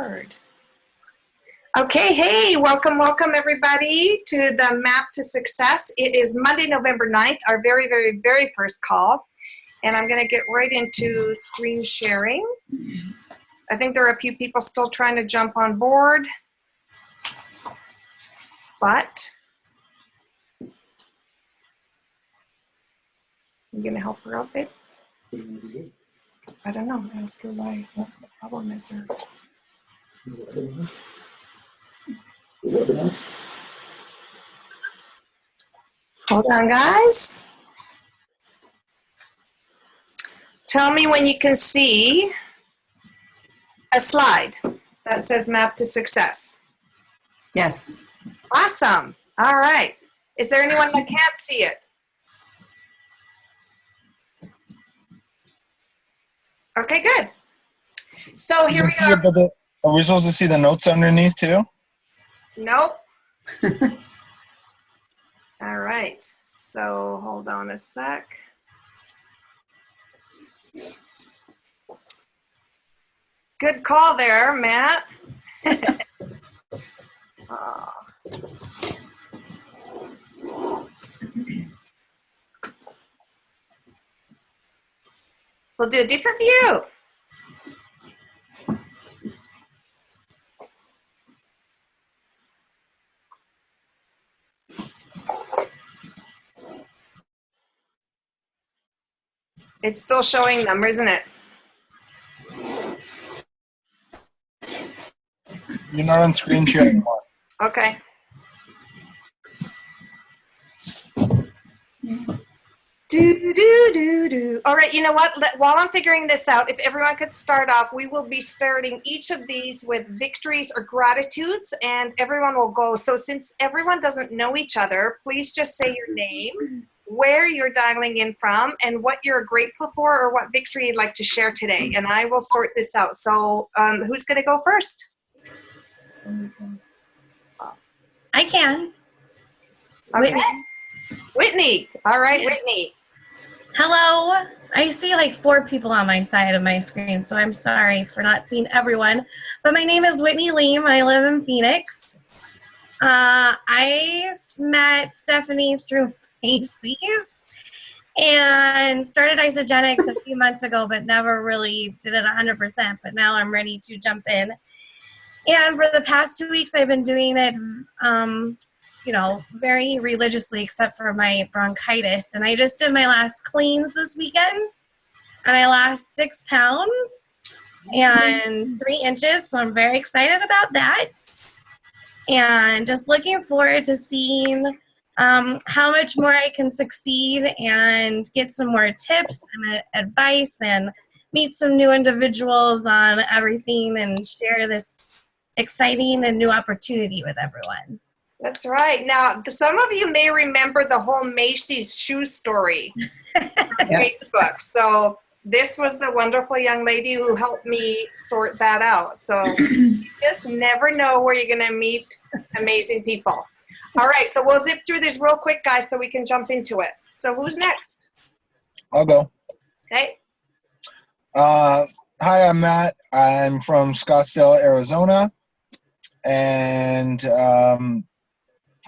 board. Okay, hey, welcome everybody to the Map to Success. It is Monday, November 9th, our very first call. And I'm gonna get right into screen sharing. I think there are a few people still trying to jump on board, but I'm gonna help her out, babe. I don't know, ask her why, what the problem is her. Hold on, guys. Tell me when you can see a slide that says Map to Success. Yes. Awesome. All right. Is there anyone that can't see it? Okay, good. So here we go. Are we supposed to see the notes underneath too? Nope. All right. So hold on a sec. Good call there, Matt. Oh. We'll do a different view. It's still showing them, isn't it? You're not on screen share anymore. Okay. Do. All right, you know what? While I'm figuring this out, if everyone could start off, we will be starting each of these with victories or gratitudes, and everyone will go. So since everyone doesn't know each other, please just say your name, where you're dialing in from, and what you're grateful for or what victory you'd like to share today, and I will sort this out. So who's going to go first? I can. Okay. Whitney. All right, yeah. Whitney. Hello. I see like 4 people on my side of my screen, so I'm sorry for not seeing everyone. But my name is Whitney Leem. I live in Phoenix. I met Stephanie through Macy's and started Isagenix a few months ago, but never really did it 100%. But now I'm ready to jump in. And for the past 2 weeks, I've been doing it, very religiously, except for my bronchitis. And I just did my last cleans this weekend, and I lost 6 pounds and 3 inches. So I'm very excited about that. And just looking forward to seeing how much more I can succeed and get some more tips and advice and meet some new individuals on everything and share this exciting and new opportunity with everyone. That's right. Now, some of you may remember the whole Macy's shoe story on Facebook. So this was the wonderful young lady who helped me sort that out. So you just never know where you're going to meet amazing people. All right, so we'll zip through this real quick, guys, so we can jump into it. So who's next? I'll go. Okay. Hi, I'm Matt. I'm from Scottsdale, Arizona. And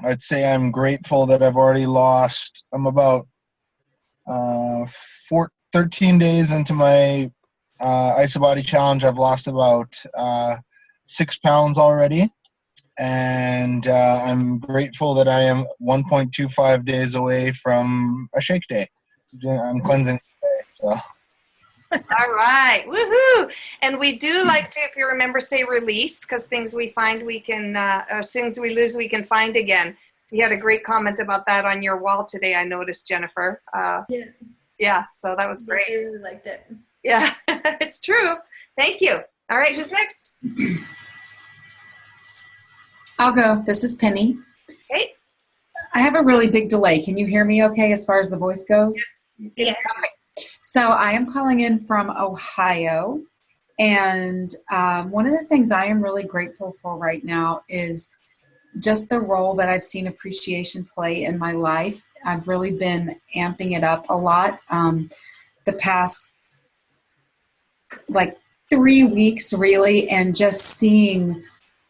I'd say I'm grateful that I've already lost. I'm about 13 days into my IsaBody challenge. I've lost about 6 pounds already. And I'm grateful that I am 1.25 days away from a shake day. I'm cleansing today, so. All right, woohoo! And we do like to, if you remember, say released, because things we find we can, things we lose we can find again. You had a great comment about that on your wall today, I noticed, Jennifer. Yeah, so that was great. I really liked it. Yeah, it's true. Thank you. All right, who's next? I'll go. This is Penny. Hey. I have a really big delay. Can you hear me okay as far as the voice goes? Yes. Okay. So I am calling in from Ohio, and one of the things I am really grateful for right now is just the role that I've seen appreciation play in my life. I've really been amping it up a lot the past, 3 weeks really, and just seeing,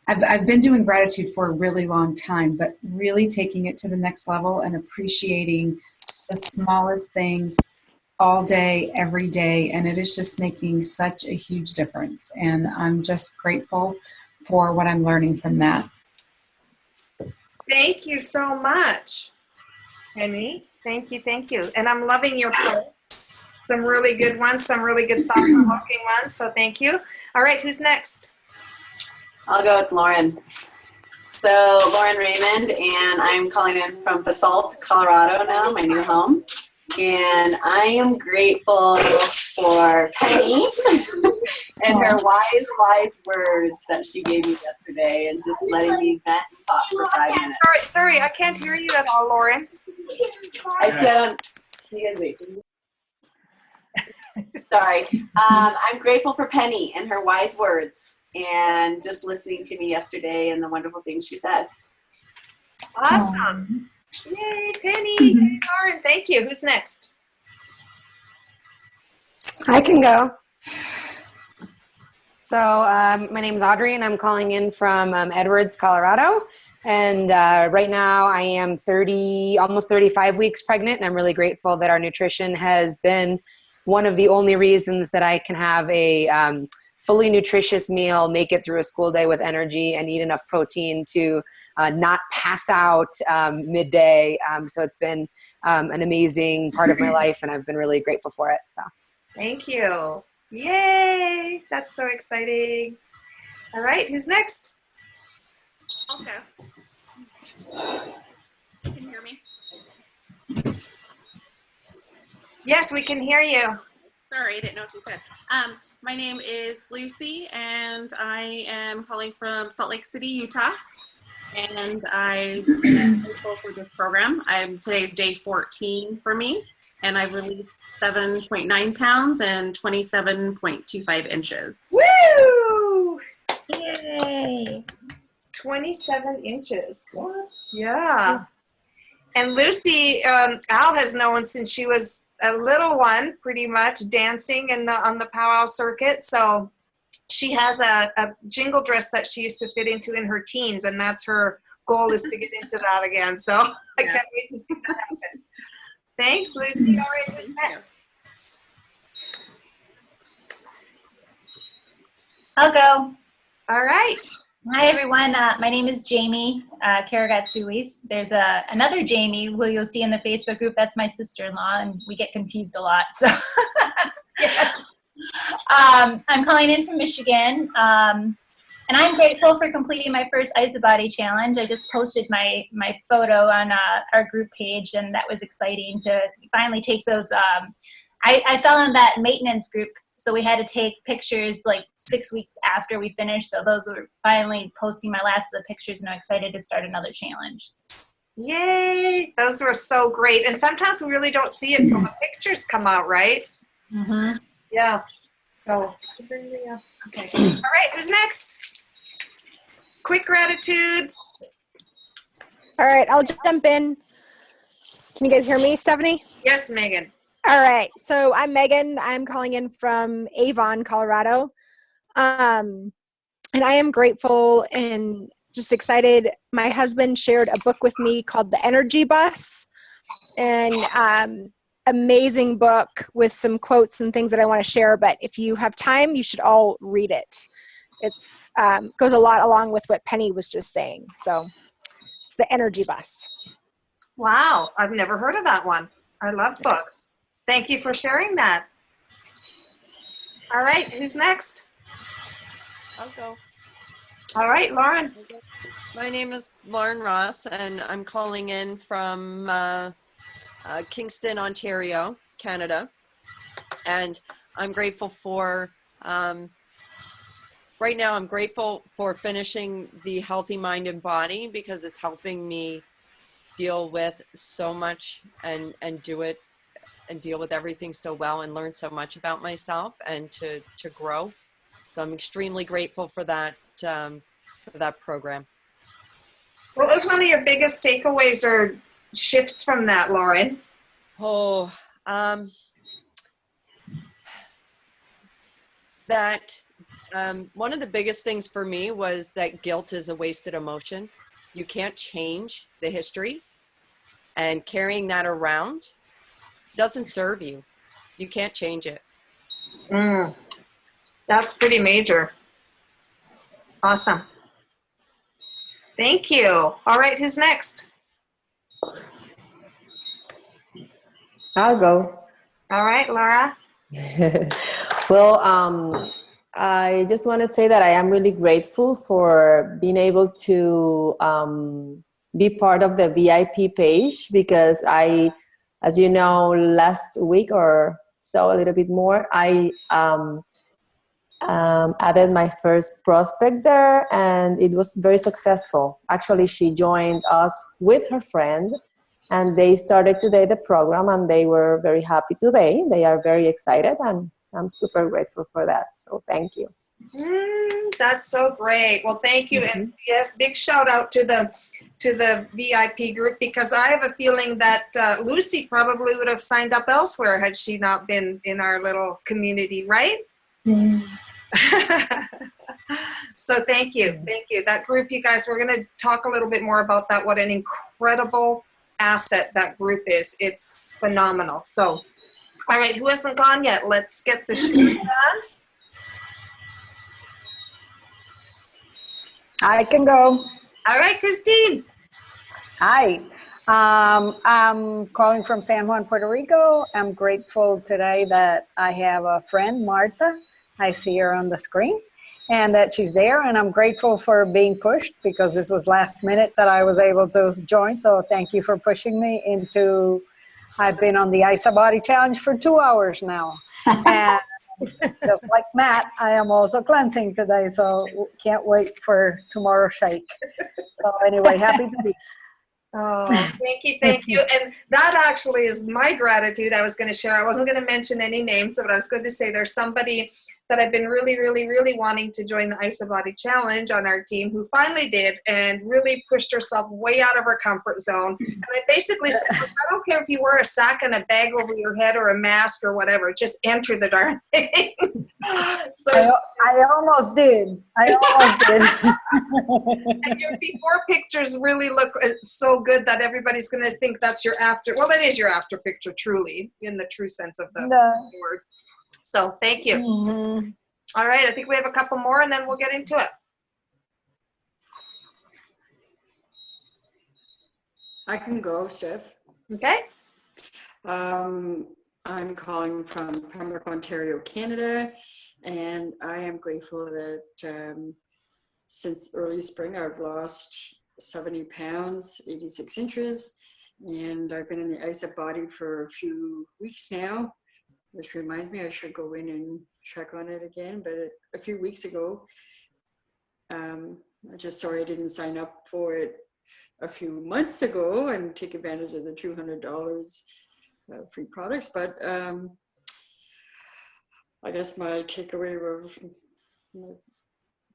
I've been doing gratitude for a really long time, but really taking it to the next level and appreciating the smallest things all day, every day, and it is just making such a huge difference. And I'm just grateful for what I'm learning from that. Thank you so much, Penny. Thank you, thank you. And I'm loving your posts. Some really good ones, some really good thought-provoking ones, so thank you. All right, who's next? I'll go with Lauren. So Lauren Raymond, and I'm calling in from Basalt, Colorado now, my new home. And I am grateful for Penny and her wise words that she gave me yesterday, and just letting me vent and talk for 5 minutes. Sorry, I can't hear you at all, Lauren. I said, you guys wait. Sorry. I'm grateful for Penny and her wise words, and just listening to me yesterday and the wonderful things she said. Awesome. Yay, Penny. Yay, Lauren. Thank you. Who's next? I can go. So my name is Audrey, and I'm calling in from Edwards, Colorado. And right now I am almost 35 weeks pregnant, and I'm really grateful that our nutrition has been one of the only reasons that I can have a fully nutritious meal, make it through a school day with energy, and eat enough protein to not pass out midday. So it's been an amazing part of my life, and I've been really grateful for it. So Thank you. Yay. That's so exciting. All right, who's next? Okay. Can you hear me? Yes, we can hear you. Sorry, I didn't know if you could. My name is Lucy, and I am calling from Salt Lake City, Utah. And I am grateful for this program. Today's day 14 for me, and I've released 7.9 pounds and 27.25 inches. Woo! Yay. 27 inches. What? Yeah. And Lucy, Al has known since she was a little one, pretty much, dancing on the powwow circuit. So she has a jingle dress that she used to fit into in her teens, and that's her goal, is to get into that again. So I can't wait to see that happen. Thanks, Lucy. All right, who's next? I'll go. All right. Hi, everyone. My name is Jamie Karagatsoulis. There's another Jamie who you'll see in the Facebook group. That's my sister-in-law, and we get confused a lot. So, yes. I'm calling in from Michigan, and I'm grateful for completing my first IsaBody challenge. I just posted my photo on our group page, and that was exciting to finally take those. I fell in that maintenance group, so we had to take pictures like 6 weeks after we finished. So those were finally posting my last of the pictures, and I'm excited to start another challenge. Yay. Those were so great. And sometimes we really don't see it until the pictures come out, right? Mm-hmm. Yeah. So, okay. All right, who's next? Quick gratitude. All right, I'll jump in. Can you guys hear me, Stephanie? Yes, Megan. All right, so I'm Megan. I'm calling in from Avon, Colorado. And I am grateful and just excited. My husband shared a book with me called The Energy Bus, and amazing book with some quotes and things that I want to share. But if you have time, you should all read it. It's goes a lot along with what Penny was just saying. So it's The Energy Bus. Wow, I've never heard of that one. I love books. Thank you for sharing that. All right, who's next? I'll go. All right, Lauren. My name is Lauren Ross, and I'm calling in from Kingston, Ontario, Canada. And I'm grateful for, right now I'm grateful for finishing the Healthy Mind and Body, because it's helping me deal with so much and deal with everything so well, and learn so much about myself, and to grow. So I'm extremely grateful for that program. What was one of your biggest takeaways or shifts from that, Lauren? Oh, that One of the biggest things for me was that guilt is a wasted emotion. You can't change the history, and carrying that around doesn't serve you. You can't change it. That's pretty major. Awesome. Thank you. All right, who's next? I'll go. All right, Laura. Well, I just want to say that I am really grateful for being able to be part of the VIP page, because I, as you know, last week or so, a little bit more, I added my first prospect there, and it was very successful. Actually, she joined us with her friend, and they started today the program, and they were very happy today. They are very excited, and I'm super grateful for that. So thank you. That's so great. Well, thank you. And yes, big shout out to the VIP group, because I have a feeling that Lucy probably would have signed up elsewhere had she not been in our little community, right? So thank you. Thank you. That group, you guys, we're going to talk a little bit more about that. What an incredible asset that group is. It's phenomenal. So, all right, who hasn't gone yet? Let's get the shares done. I can go. All right, Christine. Hi. I'm calling from San Juan, Puerto Rico. I'm grateful today that I have a friend, Martha. I see her on the screen, and that she's there. And I'm grateful for being pushed, because this was last minute that I was able to join. So thank you for pushing me into, I've been on the ISA Body Challenge for 2 hours now. And just like Matt, I am also cleansing today. So can't wait for tomorrow's shake. So anyway, happy to be. Oh, thank you, thank you. And that actually is my gratitude I was going to share. I wasn't going to mention any names, but I was going to say there's somebody that I've been really, really, really wanting to join the ISA Body Challenge on our team, who finally did and really pushed herself way out of her comfort zone. And I basically said, I don't care if you wear a sack and a bag over your head or a mask or whatever, just enter the darn thing. So I almost did. And your before pictures really look so good that everybody's going to think that's your after. Well, it is your after picture, truly, in the true sense of the word. So thank you. All right, I think we have a couple more, and then we'll get into it. I can go, Steph. Okay. I'm calling from Pembroke, Ontario, Canada, and I am grateful that since early spring I've lost 70 pounds, 86 inches, and I've been in the ISA Body for a few weeks now, which reminds me I should go in and check on it again. But a few weeks ago, I'm just sorry I didn't sign up for it a few months ago and take advantage of the $200 free products. But I guess my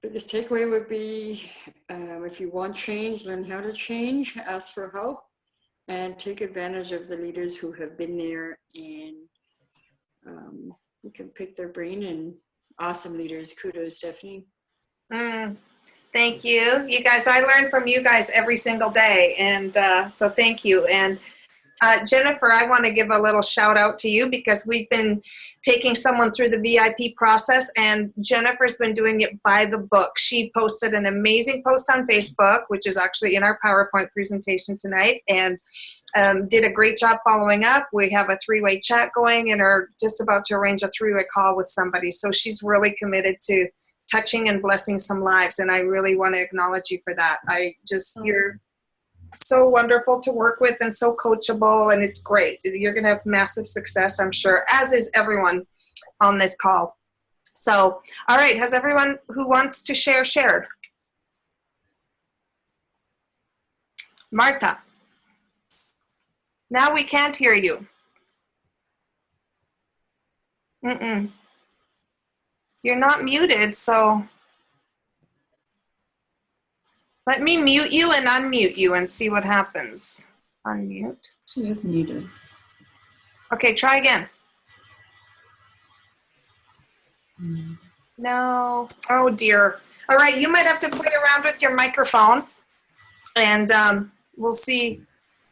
biggest takeaway would be, if you want change, learn how to change, ask for help, and take advantage of the leaders who have been there, and you can pick their brain. And awesome leaders. Kudos, Stephanie. Thank you. You guys, I learn from you guys every single day. And so thank you. And Jennifer, I want to give a little shout out to you, because we've been taking someone through the VIP process, and Jennifer's been doing it by the book. She posted an amazing post on Facebook, which is actually in our PowerPoint presentation tonight, and did a great job following up. We have a 3-way chat going and are just about to arrange a 3-way call with somebody. So she's really committed to touching and blessing some lives, and I really want to acknowledge you for that. You're so wonderful to work with and so coachable, and it's great. You're going to have massive success, I'm sure, as is everyone on this call. So, all right, has everyone who wants to share shared? Marta, now we can't hear you. You're not muted, so let me mute you and unmute you and see what happens. Unmute. She is muted. Okay, try again. No. Oh dear. All right, you might have to play around with your microphone, and we'll see.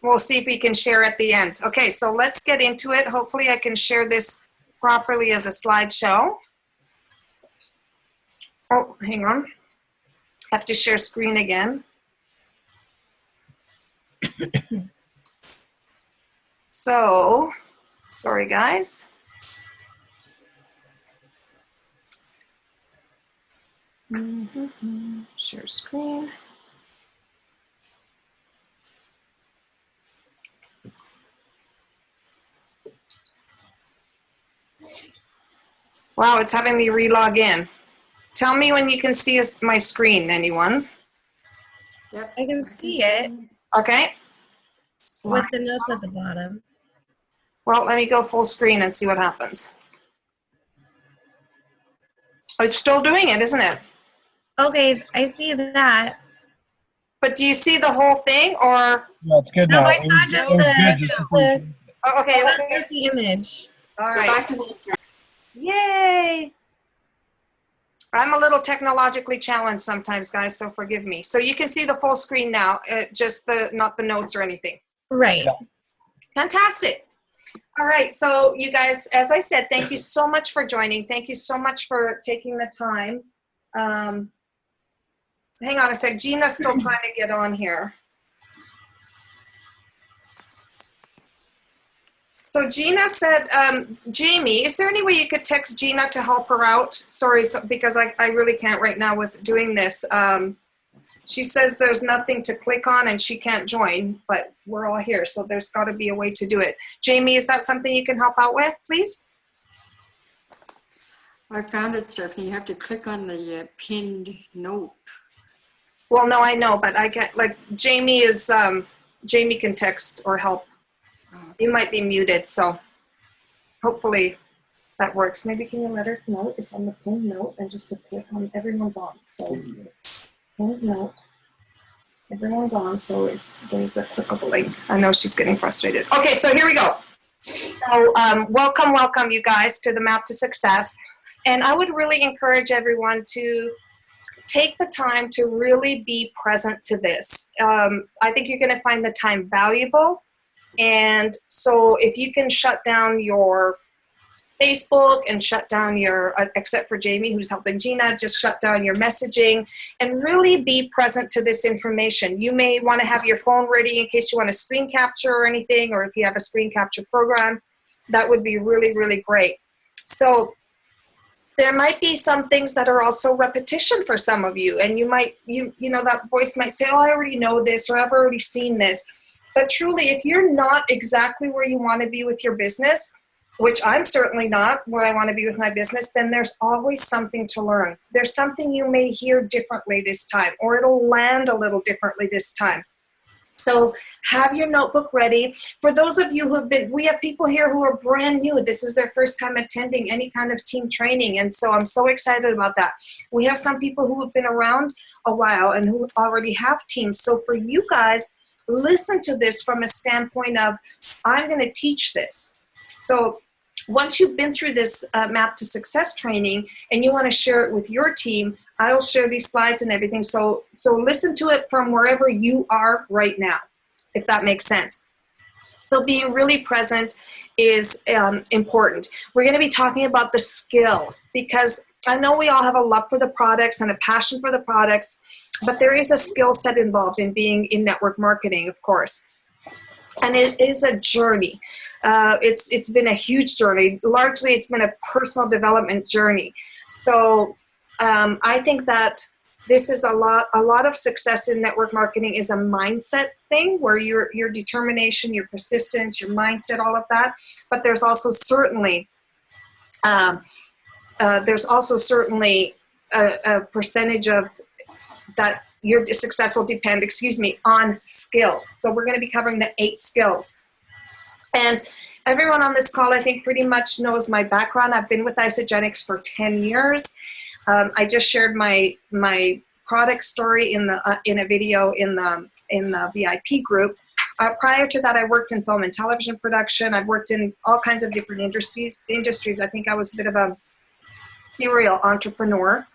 We'll see if we can share at the end. Okay, so let's get into it. Hopefully, I can share this properly as a slideshow. Oh, hang on. I have to share screen again. So, sorry guys. Share screen. Wow, it's having me re-log in. Tell me when you can see my screen, anyone? Yep. I can see it. Okay. With the notes at the bottom. Well, let me go full screen and see what happens. It's still doing it, isn't it? Okay, I see that. But do you see the whole thing, or? No, it's good No, now. I saw just Oh, okay, let's here's the image. All Go right. back to full screen. Yay! I'm a little technologically challenged sometimes, guys, so forgive me. So you can see the full screen now, just not the notes or anything. Right. Fantastic. All right, so you guys, as I said, thank you so much for joining. Thank you so much for taking the time. Hang on a sec. Gina's still trying to get on here. So Gina said, Jamie, is there any way you could text Gina to help her out? Sorry, because I really can't right now with doing this. She says there's nothing to click on and she can't join, but we're all here, so there's got to be a way to do it. Jamie, is that something you can help out with, please? I found it, Stephanie. You have to click on the pinned note. Well, no, I know, but I can't, like, Jamie is, Jamie can text or help. You might be muted, so hopefully that works. Maybe can you let her know it's on the pinned note and just to click on, everyone's on. So pinned note, everyone's on, so there's a clickable link. I know she's getting frustrated. Okay, so here we go. So welcome you guys to the Map to Success. And I would really encourage everyone to take the time to really be present to this. I think you're gonna find the time valuable. And so if you can shut down your Facebook and shut down your, except for Jamie who's helping Gina, just shut down your messaging and really be present to this information. You may want to have your phone ready in case you want to screen capture or anything, or if you have a screen capture program, that would be really, really great. So there might be some things that are also repetition for some of you, and you might, you know, that voice might say, oh, I already know this, or I've already seen this. But truly, if you're not exactly where you want to be with your business, which I'm certainly not where I want to be with my business, then there's always something to learn. There's something you may hear differently this time, or it'll land a little differently this time. So have your notebook ready. For those of you who have been, we have people here who are brand new. This is their first time attending any kind of team training. And so I'm so excited about that. We have some people who have been around a while and who already have teams. So for you guys, listen to this from a standpoint of, I'm going to teach this. So once you've been through this Map to Success training and you want to share it with your team, I'll share these slides and everything. So listen to it from wherever you are right now, if that makes sense. So being really present is important. We're going to be talking about the skills, because I know we all have a love for the products and a passion for the products, but there is a skill set involved in being in network marketing, of course. And it is a journey. It's been a huge journey. Largely, it's been a personal development journey. So I think that this is a lot of success in network marketing is a mindset thing, where your determination, your persistence, your mindset, all of that. But there's also certainly a percentage of that your success will depend, on skills. So we're going to be covering the 8 skills. And everyone on this call, I think, pretty much knows my background. I've been with Isagenix for 10 years. I just shared my product story in a video in the VIP group. Prior to that, I worked in film and television production. I've worked in all kinds of different industries. I think I was a bit of a serial entrepreneur.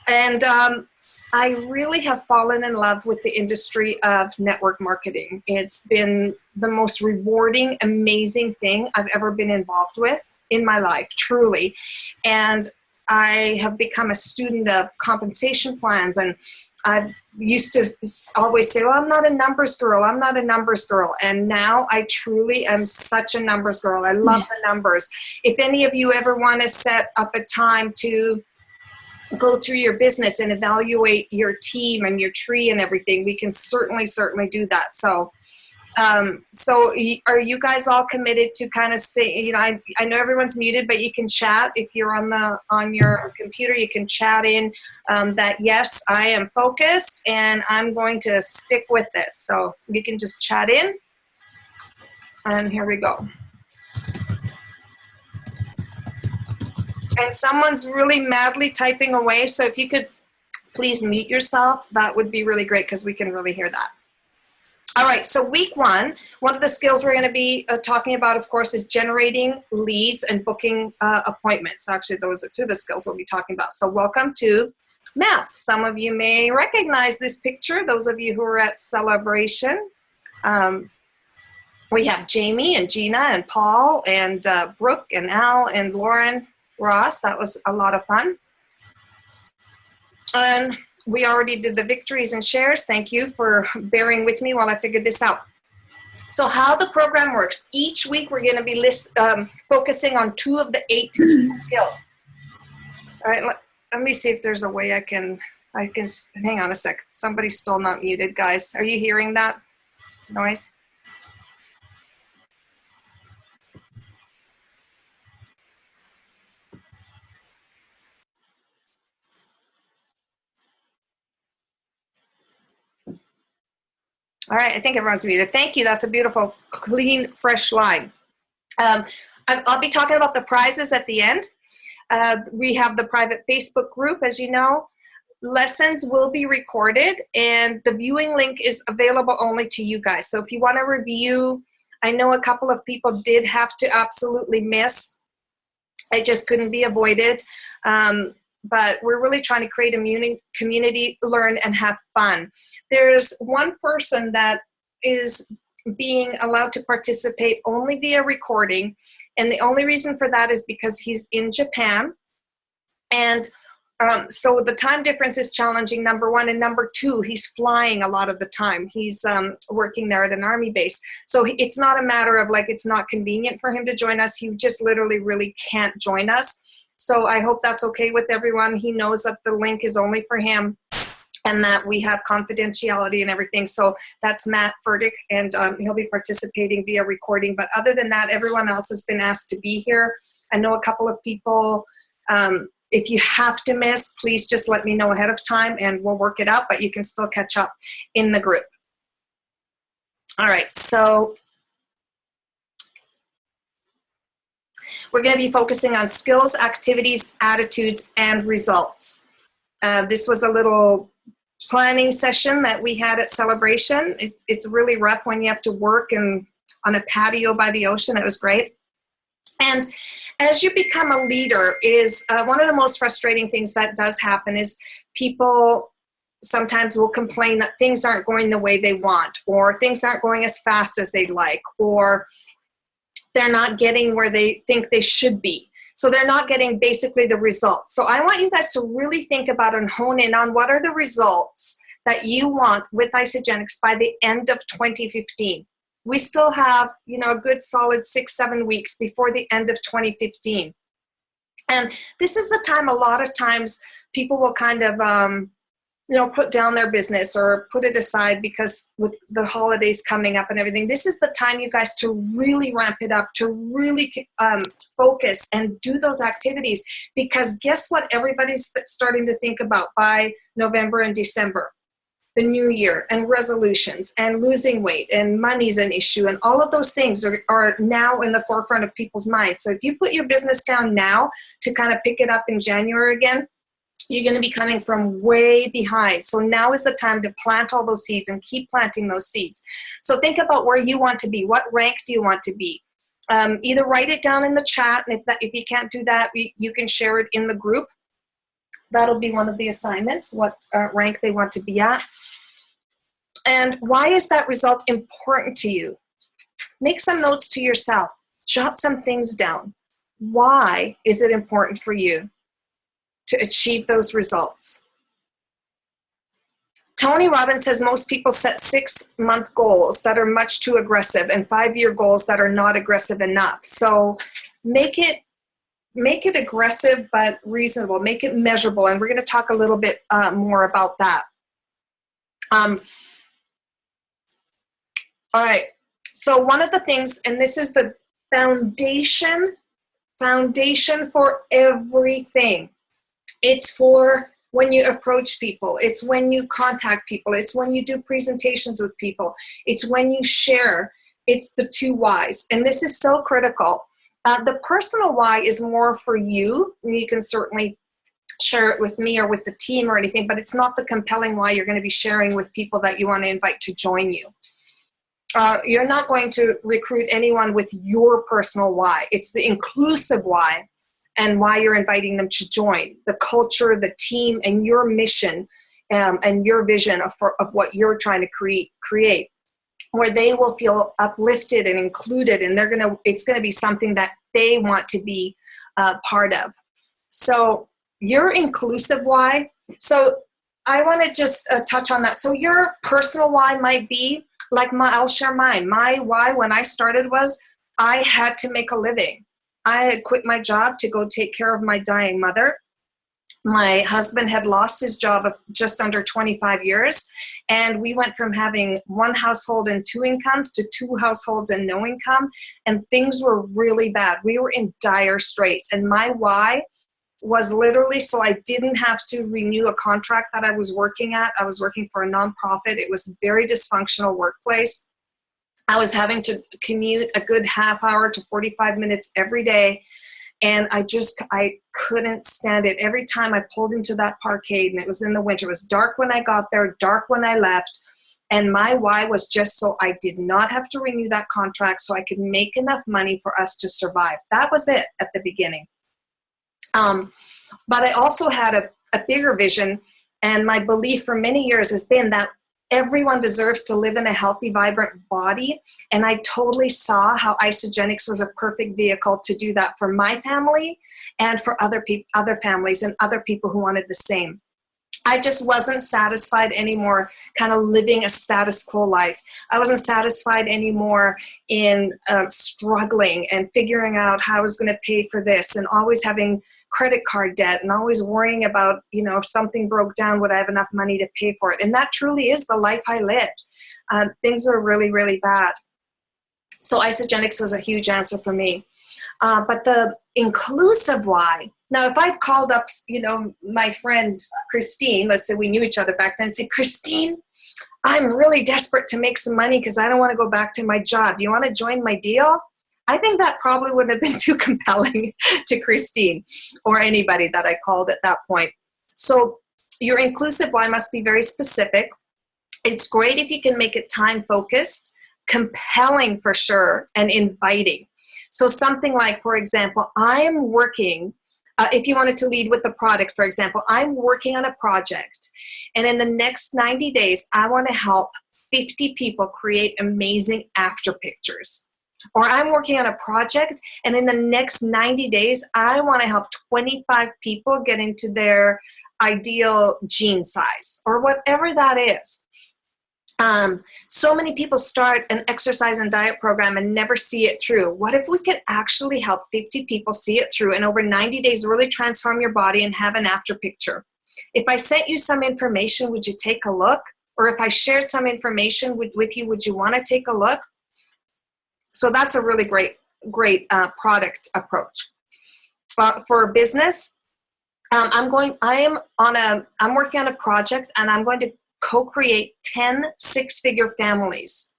And I really have fallen in love with the industry of network marketing. It's been the most rewarding, amazing thing I've ever been involved with in my life, truly. And I have become a student of compensation plans, and I used to always say, well, I'm not a numbers girl. I'm not a numbers girl. And now I truly am such a numbers girl. I love the numbers. If any of you ever want to set up a time to go through your business and evaluate your team and your tree and everything, we can certainly do that. So are you guys all committed to kind of stay, you know, I know everyone's muted, but you can chat. If you're on your computer, you can chat in that, yes, I am focused and I'm going to stick with this. So you can just chat in, and here we go. And someone's really madly typing away, so if you could please mute yourself, that would be really great because we can really hear that. All right, so week one of the skills we're going to be talking about, of course, is generating leads and booking appointments. Actually, those are two of the skills we'll be talking about. So welcome to MAP. Some of you may recognize this picture, those of you who are at Celebration. We have Jamie and Gina and Paul and Brooke and Al and Lauren Ross. That was a lot of fun. And we already did the victories and shares. Thank you for bearing with me while I figured this out. So how the program works, each week we're going to be focusing on 2 of the 8 skills. All right, let me see if there's a way I can, hang on a sec. Somebody's still not muted, guys. Are you hearing that noise? All right, I think everyone's muted. Thank you. That's a beautiful, clean, fresh line. I'll be talking about the prizes at the end. We have the private Facebook group, as you know. Lessons will be recorded, and the viewing link is available only to you guys. So if you want to review, I know a couple of people did have to absolutely miss. It just couldn't be avoided. But we're really trying to create a community, learn, and have fun. There's one person that is being allowed to participate only via recording, and the only reason for that is because he's in Japan. And so the time difference is challenging, number one, and number two, he's flying a lot of the time. He's working there at an Army base. So it's not a matter of like it's not convenient for him to join us. He just literally really can't join us. So I hope that's okay with everyone. He knows that the link is only for him and that we have confidentiality and everything. So that's Matt Furtick, and he'll be participating via recording. But other than that, everyone else has been asked to be here. I know a couple of people, if you have to miss, please just let me know ahead of time and we'll work it out, but you can still catch up in the group. All right, so we're going to be focusing on skills, activities, attitudes, and results. This was a little planning session that we had at Celebration. It's really rough when you have to work and on a patio by the ocean. It was great. And as you become a leader, is one of the most frustrating things that does happen is people sometimes will complain that things aren't going the way they want, or things aren't going as fast as they'd like, or they're not getting where they think they should be. So they're not getting basically the results. So I want you guys to really think about and hone in on what are the results that you want with Isagenix by the end of 2015. We still have, you know, a good solid 6-7 weeks before the end of 2015. And this is the time a lot of times people will kind of, you know, put down their business or put it aside because with the holidays coming up and everything. This is the time, you guys, to really ramp it up, to really focus and do those activities, because guess what everybody's starting to think about by November and December? The new year and resolutions and losing weight and money's an issue, and all of those things are now in the forefront of people's minds. So if you put your business down now to kind of pick it up in January again, you're going to be coming from way behind. So now is the time to plant all those seeds and keep planting those seeds. So think about where you want to be. What rank do you want to be? Either write it down in the chat, and if you can't do that, you can share it in the group. That'll be one of the assignments, what rank they want to be at. And why is that result important to you? Make some notes to yourself. Jot some things down. Why is it important for you to achieve those results? Tony Robbins says most people set 6-month goals that are much too aggressive and 5-year goals that are not aggressive enough. So make it aggressive but reasonable. Make it measurable, and we're going to talk a little bit more about that. All right. So one of the things, and this is the foundation for everything. It's for when you approach people. It's when you contact people. It's when you do presentations with people. It's when you share. It's the 2 whys. And this is so critical. The personal why is more for you. You can certainly share it with me or with the team or anything, but it's not the compelling why you're going to be sharing with people that you want to invite to join you. You're not going to recruit anyone with your personal why. It's the inclusive why and why you're inviting them to join. The culture, the team, and your mission and your vision of what you're trying to create, where they will feel uplifted and included, and it's going to be something that they want to be part of. So your inclusive why. So I want to just touch on that. So your personal why might be, I'll share mine. My why when I started was I had to make a living. I had quit my job to go take care of my dying mother. My husband had lost his job of just under 25 years, and we went from having 1 household and 2 incomes to 2 households and no income, and things were really bad. We were in dire straits, and my why was literally so I didn't have to renew a contract that I was working at. I was working for a nonprofit. It was a very dysfunctional workplace. I was having to commute a good half hour to 45 minutes every day. And I couldn't stand it. Every time I pulled into that parkade, and it was in the winter, it was dark when I got there, dark when I left. And my why was just so I did not have to renew that contract so I could make enough money for us to survive. That was it at the beginning. But I also had a bigger vision, and my belief for many years has been that everyone deserves to live in a healthy, vibrant body. And I totally saw how Isagenix was a perfect vehicle to do that for my family and for other families and other people who wanted the same. I just wasn't satisfied anymore kind of living a status quo life. I wasn't satisfied anymore in struggling and figuring out how I was going to pay for this and always having credit card debt and always worrying about, if something broke down, would I have enough money to pay for it? And that truly is the life I lived. Things are really, really bad. So Isagenix was a huge answer for me. But the inclusive why. Now, if I've called up, my friend Christine, let's say we knew each other back then, and say, Christine, I'm really desperate to make some money because I don't want to go back to my job. You want to join my deal? I think that probably wouldn't have been too compelling to Christine or anybody that I called at that point. So your inclusive why must be very specific. It's great if you can make it time-focused, compelling for sure, and inviting. So something like, for example, I'm working, if you wanted to lead with the product, for example, I'm working on a project, and in the next 90 days, I want to help 50 people create amazing after pictures. Or I'm working on a project, and in the next 90 days, I want to help 25 people get into their ideal jean size, or whatever that is. So many people start an exercise and diet program and never see it through. What if we could actually help 50 people see it through and over 90 days really transform your body and have an after picture? If I sent you some information, would you take a look? Or if I shared some information with you, would you want to take a look? So that's a really great product approach. For a business, I'm working on a project, and I'm going to co-create 10 six-figure families,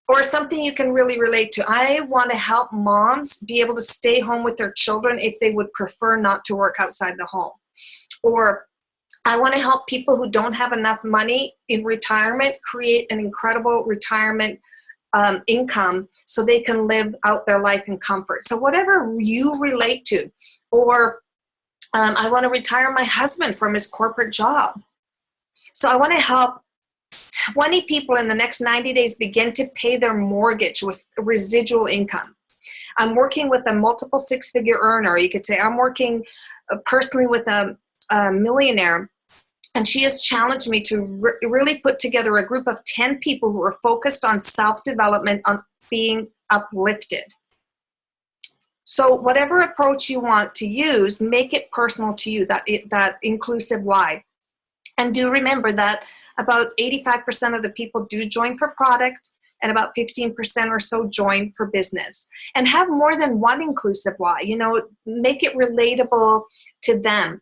or something you can really relate to. I want to help moms be able to stay home with their children if they would prefer not to work outside the home. Or I want to help people who don't have enough money in retirement create an incredible retirement income so they can live out their life in comfort. So whatever you relate to. Or I want to retire my husband from his corporate job. So I want to help 20 people in the next 90 days begin to pay their mortgage with residual income. I'm working with a multiple six-figure earner. You could say I'm working personally with a millionaire, and she has challenged me to really put together a group of 10 people who are focused on self-development, on being uplifted. So whatever approach you want to use, make it personal to you, that inclusive why. And do remember that about 85% of the people do join for product, and about 15% or so join for business. And have more than one inclusive why. You know, make it relatable to them.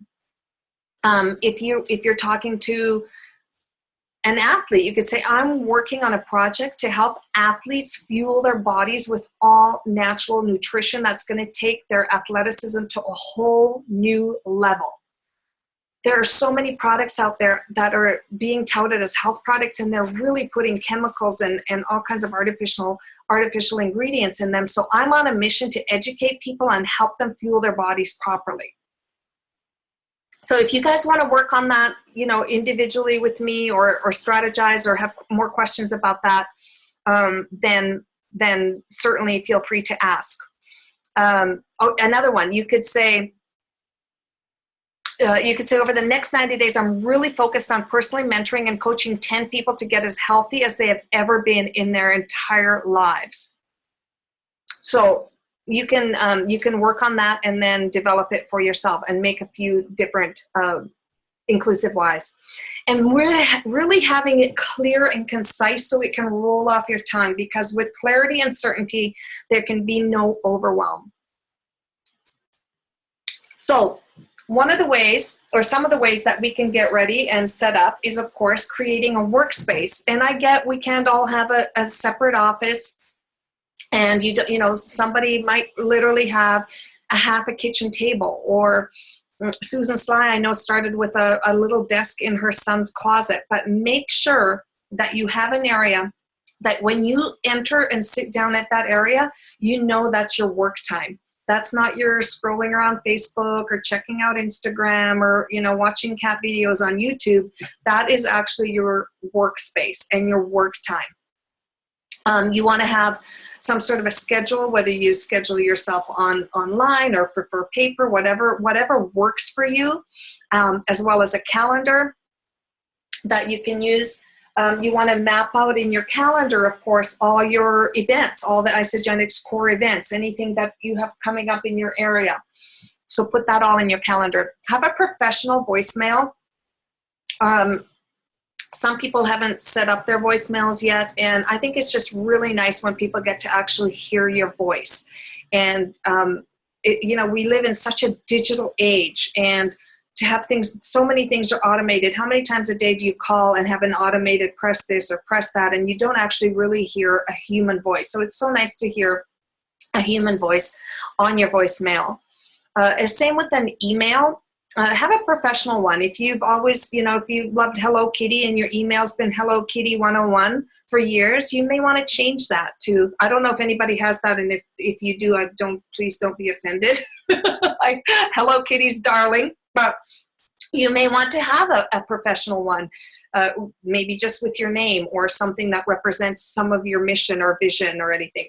If you're talking to an athlete, you could say, I'm working on a project to help athletes fuel their bodies with all natural nutrition that's going to take their athleticism to a whole new level. There are so many products out there that are being touted as health products, and they're really putting chemicals and all kinds of artificial ingredients in them. So I'm on a mission to educate people and help them fuel their bodies properly. So if you guys want to work on that, you know, individually with me, or strategize, or have more questions about that, then certainly feel free to ask. Another one, you could say over the next 90 days, I'm really focused on personally mentoring and coaching 10 people to get as healthy as they have ever been in their entire lives. So you can work on that and then develop it for yourself and make a few different inclusive whys. And we're really having it clear and concise so it can roll off your tongue, because with clarity and certainty, there can be no overwhelm. So one of the ways, or some of the ways that we can get ready and set up is, of course, creating a workspace. And I get we can't all have a separate office. And you know, somebody might literally have a half a kitchen table, or Susan Sly, I know, started with a little desk in her son's closet. But make sure that you have an area that when you enter and sit down at that area, you know that's your work time. That's not your scrolling around Facebook or checking out Instagram or, you know, watching cat videos on YouTube. That is actually your workspace and your work time. You want to have some sort of a schedule, whether you schedule yourself online or prefer paper, whatever works for you, as well as a calendar that you can use. You want to map out in your calendar, of course, all your events, all the Isagenix core events, anything that you have coming up in your area. So put that all in your calendar. Have a professional voicemail. Some people haven't set up their voicemails yet, and I think it's just really nice when people get to actually hear your voice. And, you know, we live in such a digital age, and to have things, so many things are automated. How many times a day do you call and have an automated press this or press that, and you don't actually really hear a human voice? So it's so nice to hear a human voice on your voicemail. Same with an email. Have a professional one. If you've always, you know, if you loved Hello Kitty and your email's been Hello Kitty 101 for years, you may want to change that to, I don't know if anybody has that, and if you do, please don't be offended. Like Hello Kitty's darling. But you may want to have a professional one, maybe just with your name or something that represents some of your mission or vision or anything.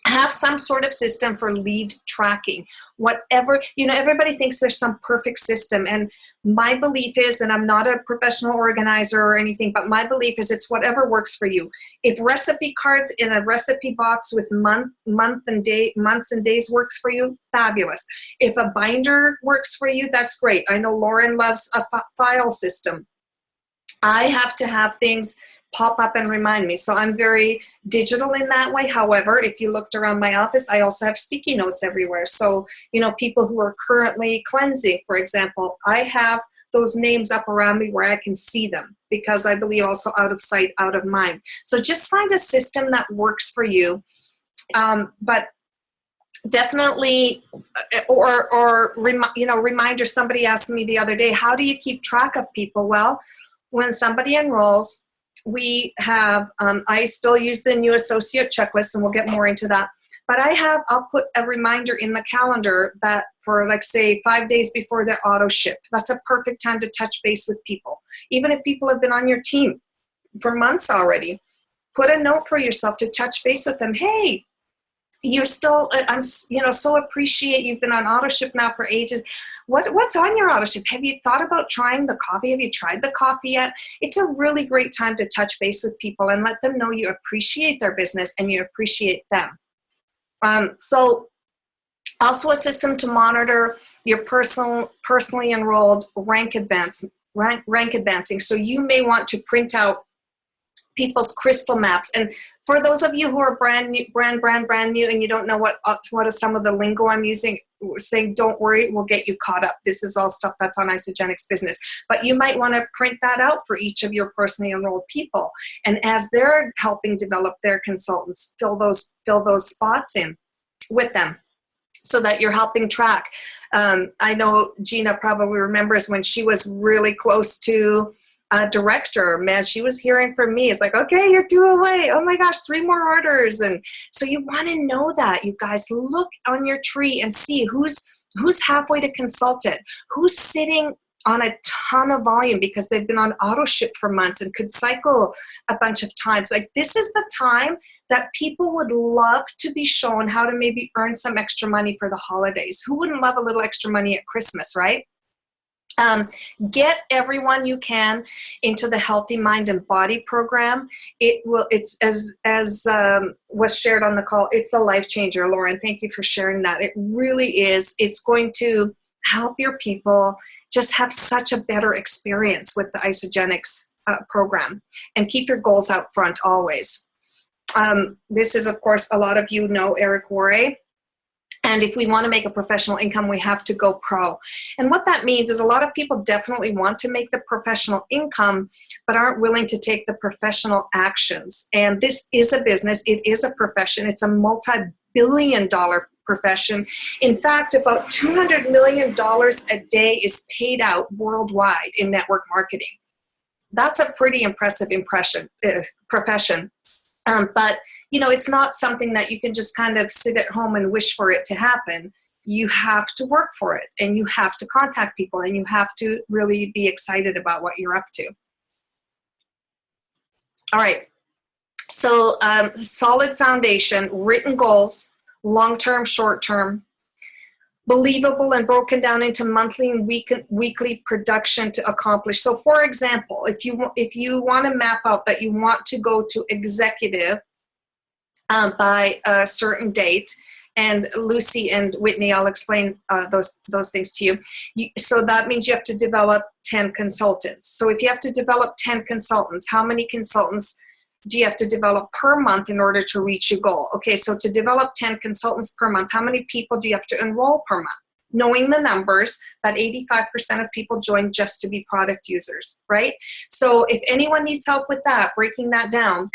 Have some sort of system for lead tracking. Whatever, you know, everybody thinks there's some perfect system. And my belief is, and I'm not a professional organizer or anything, but my belief is it's whatever works for you. If recipe cards in a recipe box with months and days works for you, fabulous. If a binder works for you, that's great. I know Lauren loves a file system. I have to have things pop up and remind me. So I'm very digital in that way. However, if you looked around my office, I also have sticky notes everywhere. So, you know, people who are currently cleansing, for example, I have those names up around me where I can see them, because I believe also out of sight, out of mind. So just find a system that works for you. But definitely, reminder, somebody asked me the other day, how do you keep track of people? Well, when somebody enrolls, we have, I still use the new associate checklist, and we'll get more into that. But I'll put a reminder in the calendar that for, like, say 5 days before the auto ship, that's a perfect time to touch base with people. Even if people have been on your team for months already, put a note for yourself to touch base with them. Hey, you're still, I'm, so appreciate you've been on auto ship now for ages. What's on your auto ship? Have you thought about trying the coffee? Have you tried the coffee yet? It's a really great time to touch base with people and let them know you appreciate their business and you appreciate them. So also a system to monitor your personally enrolled rank advancing. So you may want to print out people's crystal maps. And for those of you who are brand new, and you don't know what are some of the lingo I'm using, saying don't worry, we'll get you caught up. This is all stuff that's on Isagenix Business. But you might want to print that out for each of your personally enrolled people. And as they're helping develop their consultants, fill those spots in with them, so that you're helping track. I know Gina probably remembers when she was really close to a director, man, she was hearing from me. It's like, okay, you're 2 away. Oh my gosh, 3 more orders. And so you want to know that, you guys. Look on your tree and see who's halfway to consultant, who's sitting on a ton of volume because they've been on auto ship for months and could cycle a bunch of times. Like, this is the time that people would love to be shown how to maybe earn some extra money for the holidays. Who wouldn't love a little extra money at Christmas, right? Get everyone you can into the Healthy Mind and Body program. It's as was shared on the call, it's a life changer. Lauren, thank you for sharing that. It really is. It's going to help your people just have such a better experience with the Isagenix program, and keep your goals out front always. This is, of course, a lot of you know Eric Worre. And if we want to make a professional income, we have to go pro. And what that means is a lot of people definitely want to make the professional income, but aren't willing to take the professional actions. And this is a business. It is a profession. It's a multi-billion-dollar profession. In fact, about $200 million a day is paid out worldwide in network marketing. That's a pretty impressive profession. But, it's not something that you can just kind of sit at home and wish for it to happen. You have to work for it, and you have to contact people, and you have to really be excited about what you're up to. All right. So solid foundation, written goals, long-term, short-term, believable and broken down into monthly and weekly production to accomplish. So for example, if you want to map out that you want to go to executive by a certain date, and Lucy and Whitney, I'll explain those things to you. So that means you have to develop 10 consultants. So if you have to develop 10 consultants, how many consultants do you have to develop per month in order to reach your goal? Okay, so to develop 10 consultants per month, how many people do you have to enroll per month? Knowing the numbers, that 85% of people join just to be product users, right? So if anyone needs help with that, breaking that down,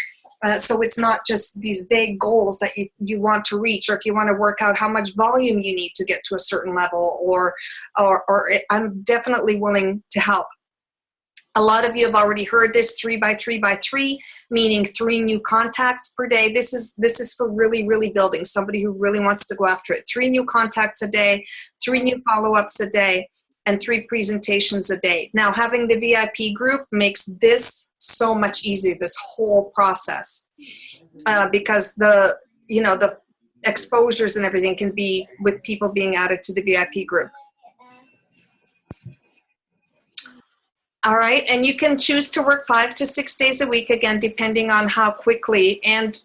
so it's not just these vague goals that you want to reach, or if you want to work out how much volume you need to get to a certain level, or I'm definitely willing to help. A lot of you have already heard this 3 by 3 by 3, meaning 3 new contacts per day. This is for really, really building, somebody who really wants to go after it. 3 new contacts a day, 3 new follow-ups a day, and 3 presentations a day. Now, having the VIP group makes this so much easier, this whole process, because the exposures and everything can be with people being added to the VIP group. All right, and you can choose to work 5 to 6 days a week, again, depending on how quickly. And,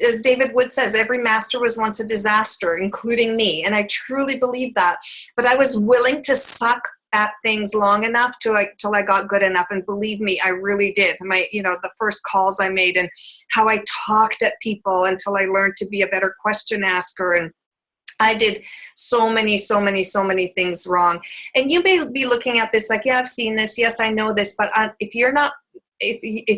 as David Wood says, every master was once a disaster, including me. And I truly believe that. But I was willing to suck at things long enough till I got good enough. And believe me, I really did. The first calls I made, and how I talked at people until I learned to be a better question asker, and I did so many things wrong. And you may be looking at this like, yeah, I've seen this. Yes, I know this. But if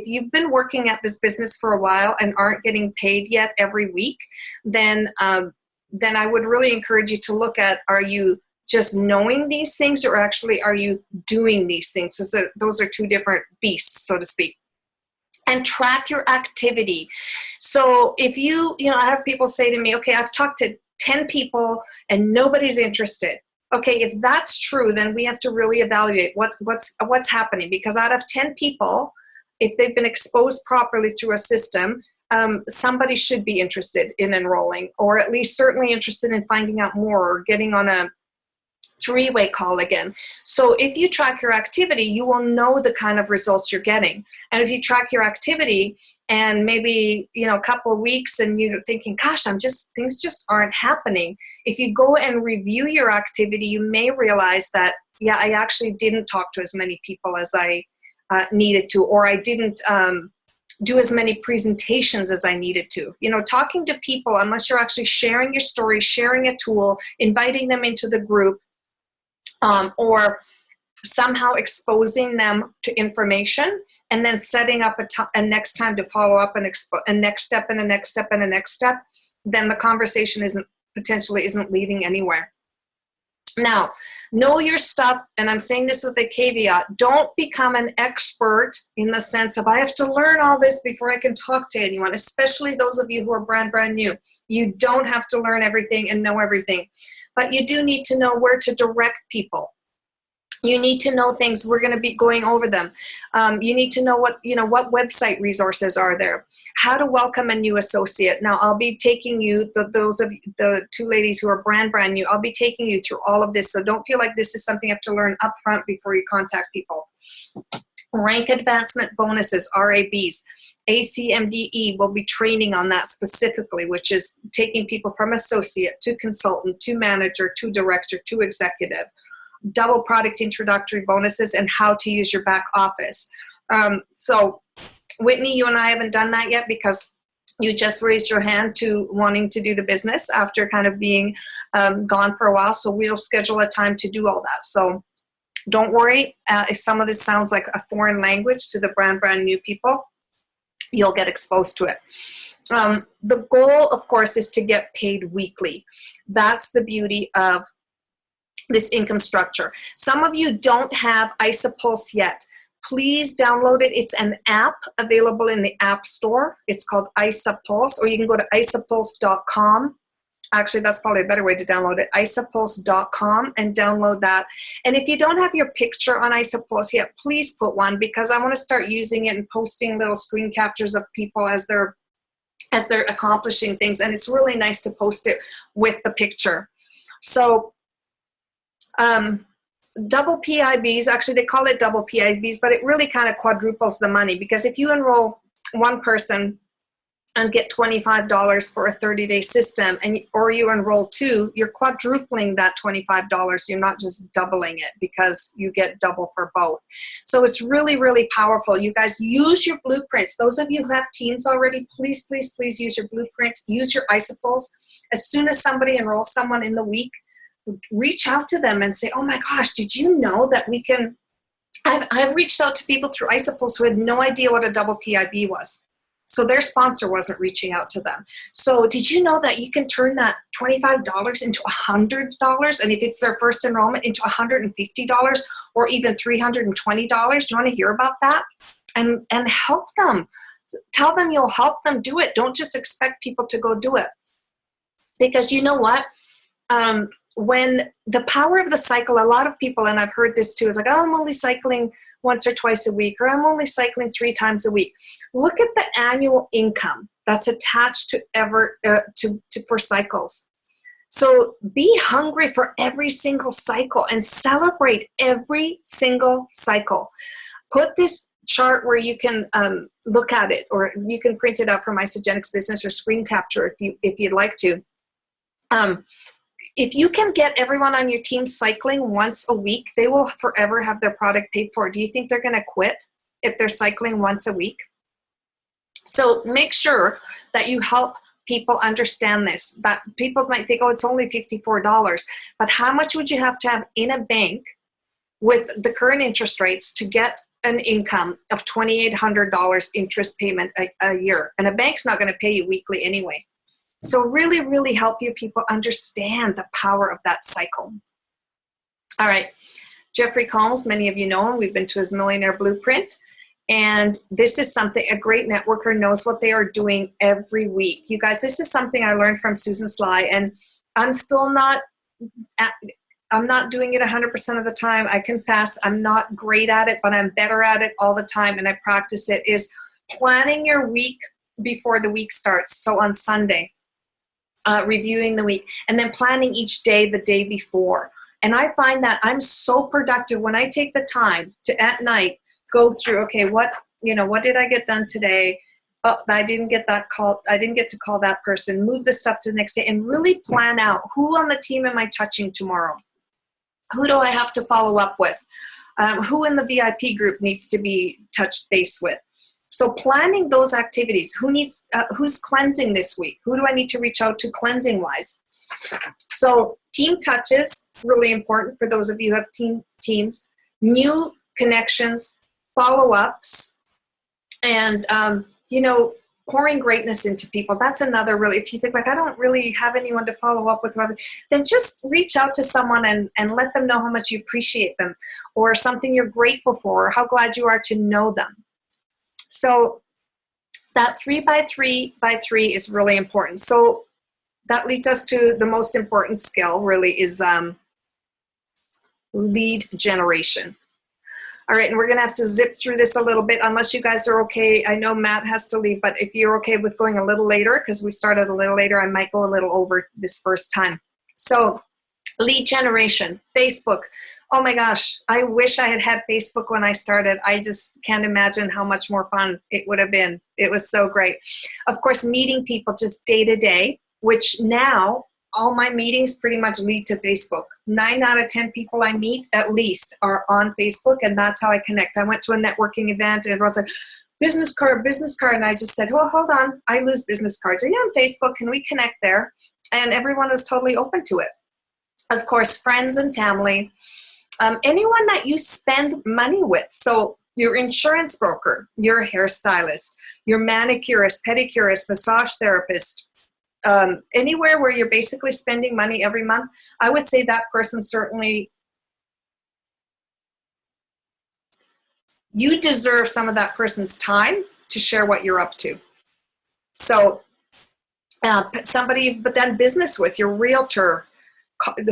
you've been working at this business for a while and aren't getting paid yet every week, then I would really encourage you to look at, are you just knowing these things, or actually are you doing these things? So those are 2 different beasts, so to speak. and track your activity. So if I have people say to me, okay, I've talked to 10 people and nobody's interested. Okay, if that's true, then we have to really evaluate what's happening, because out of 10 people, if they've been exposed properly through a system, somebody should be interested in enrolling, or at least certainly interested in finding out more or getting on a three-way call again. So if you track your activity, you will know the kind of results you're getting. And if you track your activity and maybe, a couple of weeks and you're thinking, gosh, things just aren't happening. If you go and review your activity, you may realize that, yeah, I actually didn't talk to as many people as I needed to, or I didn't do as many presentations as I needed to. Talking to people, unless you're actually sharing your story, sharing a tool, inviting them into the group, or somehow exposing them to information, and then setting up a next time to follow up and a next step and a next step and a next step, then the conversation potentially isn't leading anywhere. Now, know your stuff, and I'm saying this with a caveat. Don't become an expert in the sense of I have to learn all this before I can talk to anyone, especially those of you who are brand new. You don't have to learn everything and know everything, but you do need to know where to direct people. You need to know things. We're going to be going over them. You need to know what website resources are there, how to welcome a new associate. Now, I'll be taking you, those of the two ladies who are brand new, I'll be taking you through all of this. So don't feel like this is something you have to learn up front before you contact people. Rank advancement bonuses, RABs. ACMDE will be training on that specifically, which is taking people from associate to consultant to manager to director to executive. Double product introductory bonuses, and how to use your back office. So Whitney, you and I haven't done that yet because you just raised your hand to wanting to do the business after kind of being gone for a while. So we'll schedule a time to do all that. So don't worry if some of this sounds like a foreign language to the brand new people. You'll get exposed to it. The goal, of course, is to get paid weekly. That's the beauty of this income structure. Some of you don't have IsaPulse yet. Please download it. It's an app available in the App Store. It's called IsaPulse, or you can go to isapulse.com. Actually, that's probably a better way to download it, isapulse.com, and download that. And if you don't have your picture on IsaPulse yet, please put one, because I want to start using it and posting little screen captures of people as they're accomplishing things. And it's really nice to post it with the picture. So double PIBs, actually they call it double PIBs, but it really kind of quadruples the money, because if you enroll one person and get $25 for a 30-day system, or you enroll two, you're quadrupling that $25. You're not just doubling it, because you get double for both. So it's really, really powerful. You guys use your blueprints. Those of you who have teams already, please, please, please use your blueprints. Use your IsaPulse. As soon as somebody enrolls someone in the week, reach out to them and say, oh my gosh, did you know that we can, I've reached out to people through IsaPulse who had no idea what a double PIB was. So their sponsor wasn't reaching out to them. So did you know that you can turn that $25 into $100? And if it's their first enrollment, into $150 or even $320? Do you want to hear about that? And help them. Tell them you'll help them do it. Don't just expect people to go do it. Because you know what? When the power of the cycle, a lot of people, and I've heard this too, is like, oh, I'm only cycling once or twice a week, or I'm only cycling 3 times a week. Look at the annual income that's attached to for cycles. So be hungry for every single cycle and celebrate every single cycle. Put this chart where you can look at it, or you can print it out from Isagenix Business or screen capture if you'd like to. If you can get everyone on your team cycling once a week, they will forever have their product paid for. Do you think they're going to quit if they're cycling once a week? So make sure that you help people understand this. That people might think, oh, it's only $54. But how much would you have to have in a bank with the current interest rates to get an income of $2,800 interest payment a year? And a bank's not going to pay you weekly anyway. So really, really help you people understand the power of that cycle. All right. Jeffrey Combs, many of you know him. We've been to his Millionaire Blueprint. And this is something, a great networker knows what they are doing every week. You guys, this is something I learned from Susan Sly, and I'm still not, I'm not doing it 100% of the time. I confess I'm not great at it, but I'm better at it all the time, and I practice it, is planning your week before the week starts. So on Sunday, reviewing the week, and then planning each day the day before. And I find that I'm so productive when I take the time to, at night, go through, okay, what did I get done today? Oh, I didn't get that call. I didn't get to call that person. Move the stuff to the next day and really plan out, who on the team am I touching tomorrow? Who do I have to follow up with? Who in the VIP group needs to be touched base with? So planning those activities. Who's cleansing this week? Who do I need to reach out to cleansing wise? So team touches, really important for those of you who have teams. New connections, follow-ups, and pouring greatness into people. That's another really, if you think like, I don't really have anyone to follow up with, then just reach out to someone and let them know how much you appreciate them, or something you're grateful for, or how glad you are to know them. So that 3x3x3 is really important. So that leads us to the most important skill, really, is lead generation. All right, and we're going to have to zip through this a little bit, unless you guys are okay. I know Matt has to leave, but if you're okay with going a little later, because we started a little later, I might go a little over this first time. So lead generation, Facebook. Oh my gosh, I wish I had Facebook when I started. I just can't imagine how much more fun it would have been. It was so great. Of course, meeting people just day to day, which now all my meetings pretty much lead to Facebook. 9 out of 10 people I meet at least are on Facebook, and that's how I connect. I went to a networking event and everyone's like, business card. And I just said, well, hold on, I lose business cards. Are you on Facebook? Can we connect there? And everyone was totally open to it. Of course, friends and family. Anyone that you spend money with. So your insurance broker, your hairstylist, your manicurist, pedicurist, massage therapist, anywhere where you're basically spending money every month, I would say that person certainly, you deserve some of that person's time to share what you're up to. So somebody you've done business with, your realtor,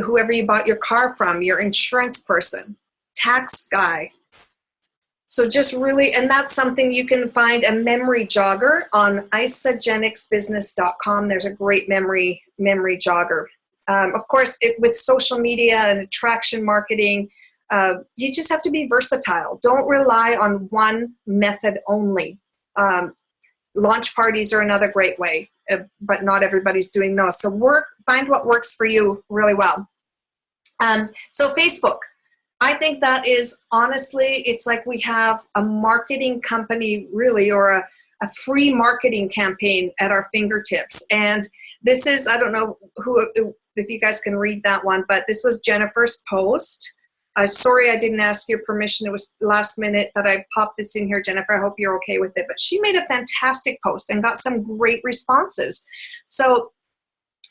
whoever you bought your car from, your insurance person, tax guy. So just really, and that's something you can find, a memory jogger on isagenixbusiness.com. There's a great memory jogger. Of course, with social media and attraction marketing, you just have to be versatile. Don't rely on one method only. Launch parties are another great way, but not everybody's doing those. So find what works for you really well. So Facebook. I think that is, honestly, it's like we have a marketing company, really, or a free marketing campaign at our fingertips. And this is, I don't know if you guys can read that one, but this was Jennifer's post. Sorry, I didn't ask your permission. It was last minute that I popped this in here, Jennifer. I hope you're okay with it. But she made a fantastic post and got some great responses. So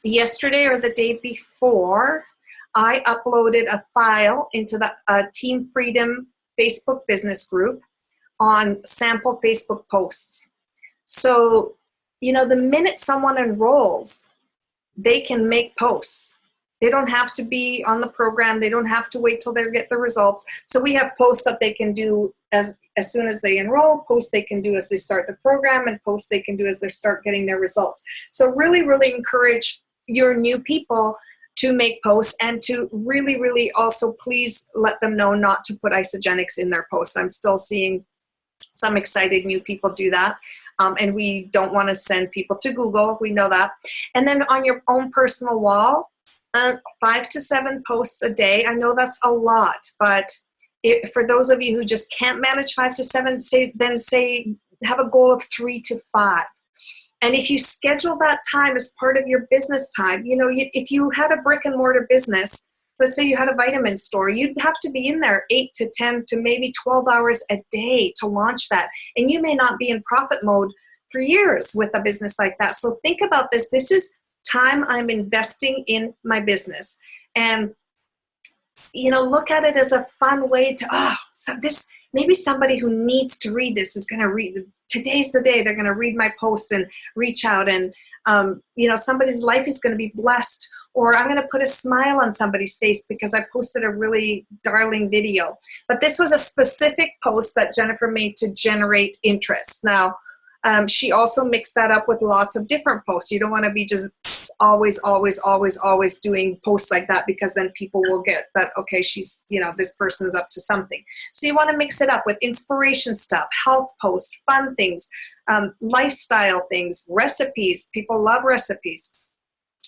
yesterday or the day before, I uploaded a file into the Team Freedom Facebook business group on sample Facebook posts. So, the minute someone enrolls, they can make posts. They don't have to be on the program. They don't have to wait till they get the results. So we have posts that they can do as soon as they enroll, posts they can do as they start the program, and posts they can do as they start getting their results. So really, really encourage your new people to make posts, and to really, really also please let them know not to put Isagenix in their posts. I'm still seeing some excited new people do that. And we don't want to send people to Google. We know that. And then on your own personal wall, 5 to 7 posts a day. I know that's a lot, but for those of you who just can't manage 5 to 7, have a goal of 3 to 5. And if you schedule that time as part of your business time, if you had a brick and mortar business, let's say you had a vitamin store, you'd have to be in there 8 to 10 to maybe 12 hours a day to launch that. And you may not be in profit mode for years with a business like that. So think about this. This is time I'm investing in my business. And, look at it as a fun way to, so this, maybe somebody who needs to read this is going to read, today's the day they're going to read my post and reach out, and somebody's life is going to be blessed, or I'm going to put a smile on somebody's face because I posted a really darling video. But this was a specific post that Jennifer made to generate interest. Now, she also mixed that up with lots of different posts. You don't want to be just always doing posts like that, because then people will get that, okay, she's, this person's up to something. So you want to mix it up with inspiration stuff, health posts, fun things, lifestyle things, recipes. People love recipes.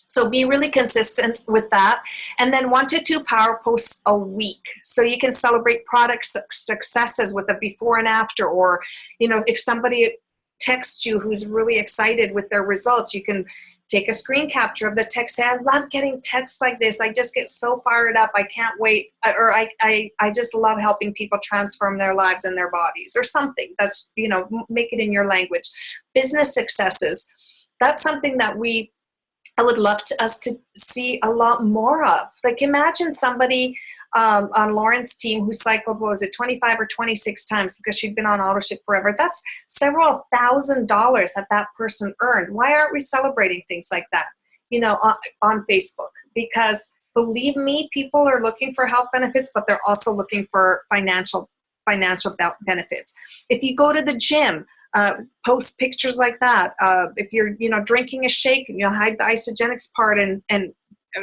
So be really consistent with that. And then 1 to 2 power posts a week. So you can celebrate product successes with a before and after, or, if somebody texts you who's really excited with their results, you can take a screen capture of the text. Say, I love getting texts like this. I just get so fired up. I can't wait. Or I just love helping people transform their lives and their bodies, or something. That's, make it in your language. Business successes. That's something that I would love us to see a lot more of. Like, imagine somebody on Lauren's team who cycled, 25 or 26 times, because she'd been on AutoShip forever. That's several $1,000s that person earned. Why aren't we celebrating things like that, on Facebook? Because believe me, people are looking for health benefits, but they're also looking for financial benefits. If you go to the gym, post pictures like that. If you're, drinking a shake, hide the isogenics part and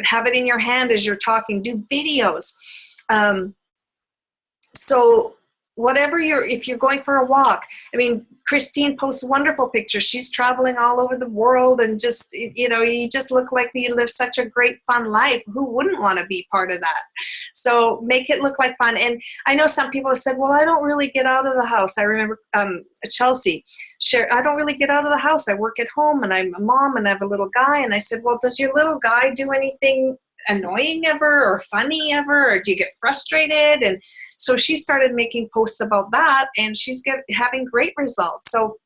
have it in your hand as you're talking. Do videos. So whatever if you're going for a walk, Christine posts wonderful pictures. She's traveling all over the world, and just, you just look like you live such a great, fun life. Who wouldn't want to be part of that? So make it look like fun. And I know some people have said, well, I don't really get out of the house. I remember Chelsea shared, I don't really get out of the house. I work at home, and I'm a mom, and I have a little guy. And I said, well, does your little guy do anything annoying ever, or funny ever, or do you get frustrated? And so she started making posts about that, and she's having great results. So,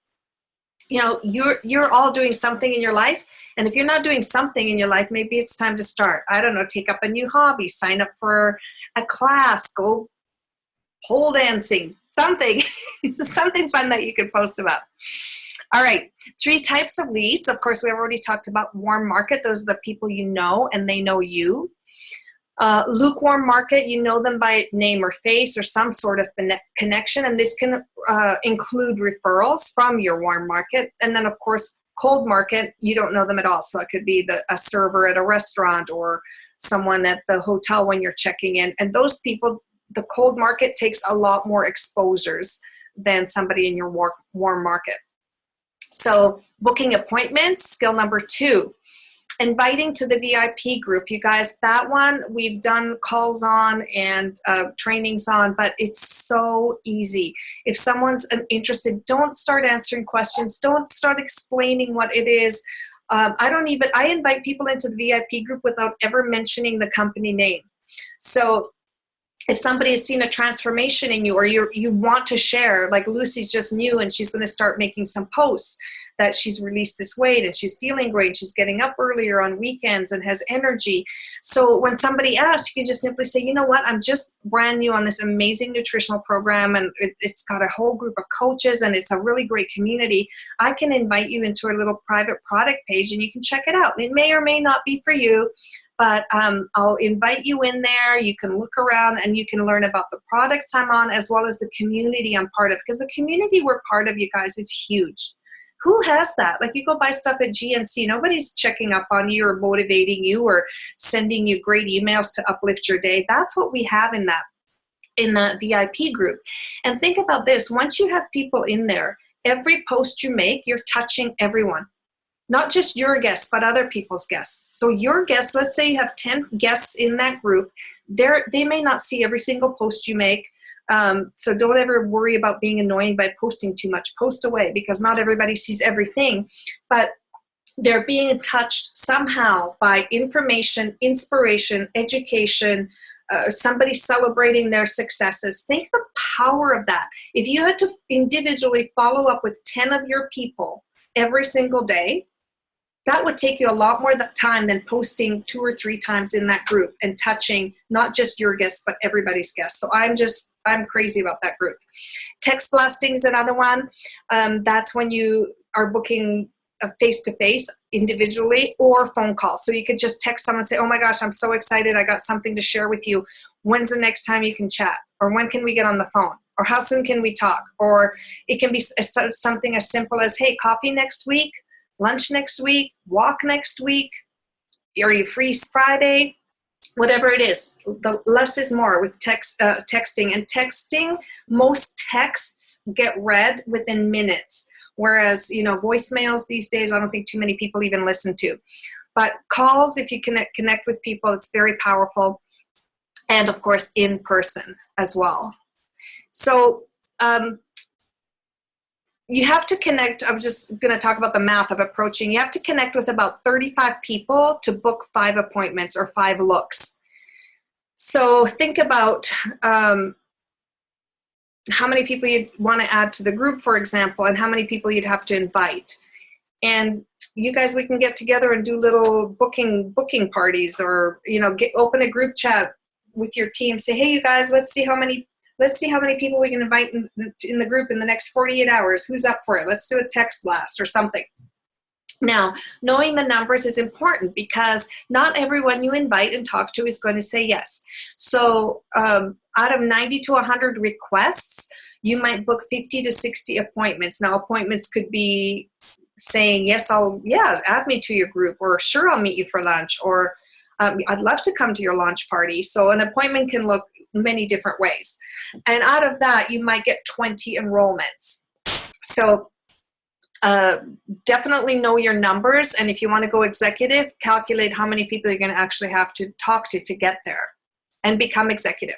you're all doing something in your life. And if you're not doing something in your life, maybe it's time to start. I don't know, take up a new hobby, sign up for a class, go pole dancing, something, something fun that you can post about. All right, 3 types of leads. Of course, we've already talked about warm market. Those are the people you know, and they know you. Lukewarm market, you know them by name or face or some sort of connection, and this can include referrals from your warm market. And then, of course, cold market, you don't know them at all. So it could be a server at a restaurant, or someone at the hotel when you're checking in. And those people, the cold market takes a lot more exposures than somebody in your warm market. So booking appointments, skill number 2. Inviting to the VIP group. You guys, that one we've done calls on and trainings on, but it's so easy. If someone's interested, don't start answering questions. Don't start explaining what it is. I invite people into the VIP group without ever mentioning the company name. So if somebody has seen a transformation in you, or you want to share, like Lucy's just new and she's going to start making some posts that she's released this weight and she's feeling great, she's getting up earlier on weekends and has energy. So when somebody asks, you can just simply say, you know what, I'm just brand new on this amazing nutritional program, and it's got a whole group of coaches, and it's a really great community. I can invite you into a little private product page, and you can check it out. It may or may not be for you, but I'll invite you in there. You can look around and you can learn about the products I'm on, as well as the community I'm part of, because the community we're part of, you guys, is huge. Who has that? Like, you go buy stuff at GNC, nobody's checking up on you or motivating you or sending you great emails to uplift your day. That's what we have in the VIP group. And think about this, once you have people in there, every post you make, you're touching everyone. Not just your guests, but other people's guests. So your guests, let's say you have 10 guests in that group, they may not see every single post you make. So don't ever worry about being annoying by posting too much. Post away, because not everybody sees everything, but they're being touched somehow by information, inspiration, education, somebody celebrating their successes. Think the power of that. If you had to individually follow up with 10 of your people every single day, that would take you a lot more time than posting 2 or 3 times in that group and touching not just your guests, but everybody's guests. So I'm crazy about that group. Text blasting is another one. That's when you are booking face-to-face individually or phone calls. So you could just text someone and say, oh my gosh, I'm so excited. I got something to share with you. When's the next time you can chat? Or when can we get on the phone? Or how soon can we talk? Or it can be something as simple as, hey, coffee next week, lunch next week, walk next week. Are you free Friday? Whatever it is, the less is more with texting. And texting, most texts get read within minutes. Whereas, voicemails these days, I don't think too many people even listen to. But calls, if you connect with people, it's very powerful. And of course, in person as well. So you have to connect. I'm just going to talk about the math of approaching. You have to connect with about 35 people to book 5 appointments or 5 looks. So think about how many people you'd want to add to the group, for example, and how many people you'd have to invite. And you guys, we can get together and do little booking parties, or open a group chat with your team. Say, hey, you guys, let's see how many people we can invite in the group in the next 48 hours. Who's up for it? Let's do a text blast or something. Now, knowing the numbers is important because not everyone you invite and talk to is going to say yes. So out of 90 to 100 requests, you might book 50 to 60 appointments. Now, appointments could be saying, yes, add me to your group, or sure, I'll meet you for lunch, or I'd love to come to your launch party. So an appointment can look many different ways. And out of that, you might get 20 enrollments. So definitely know your numbers. And if you want to go executive, calculate how many people you're going to actually have to talk to get there and become executive.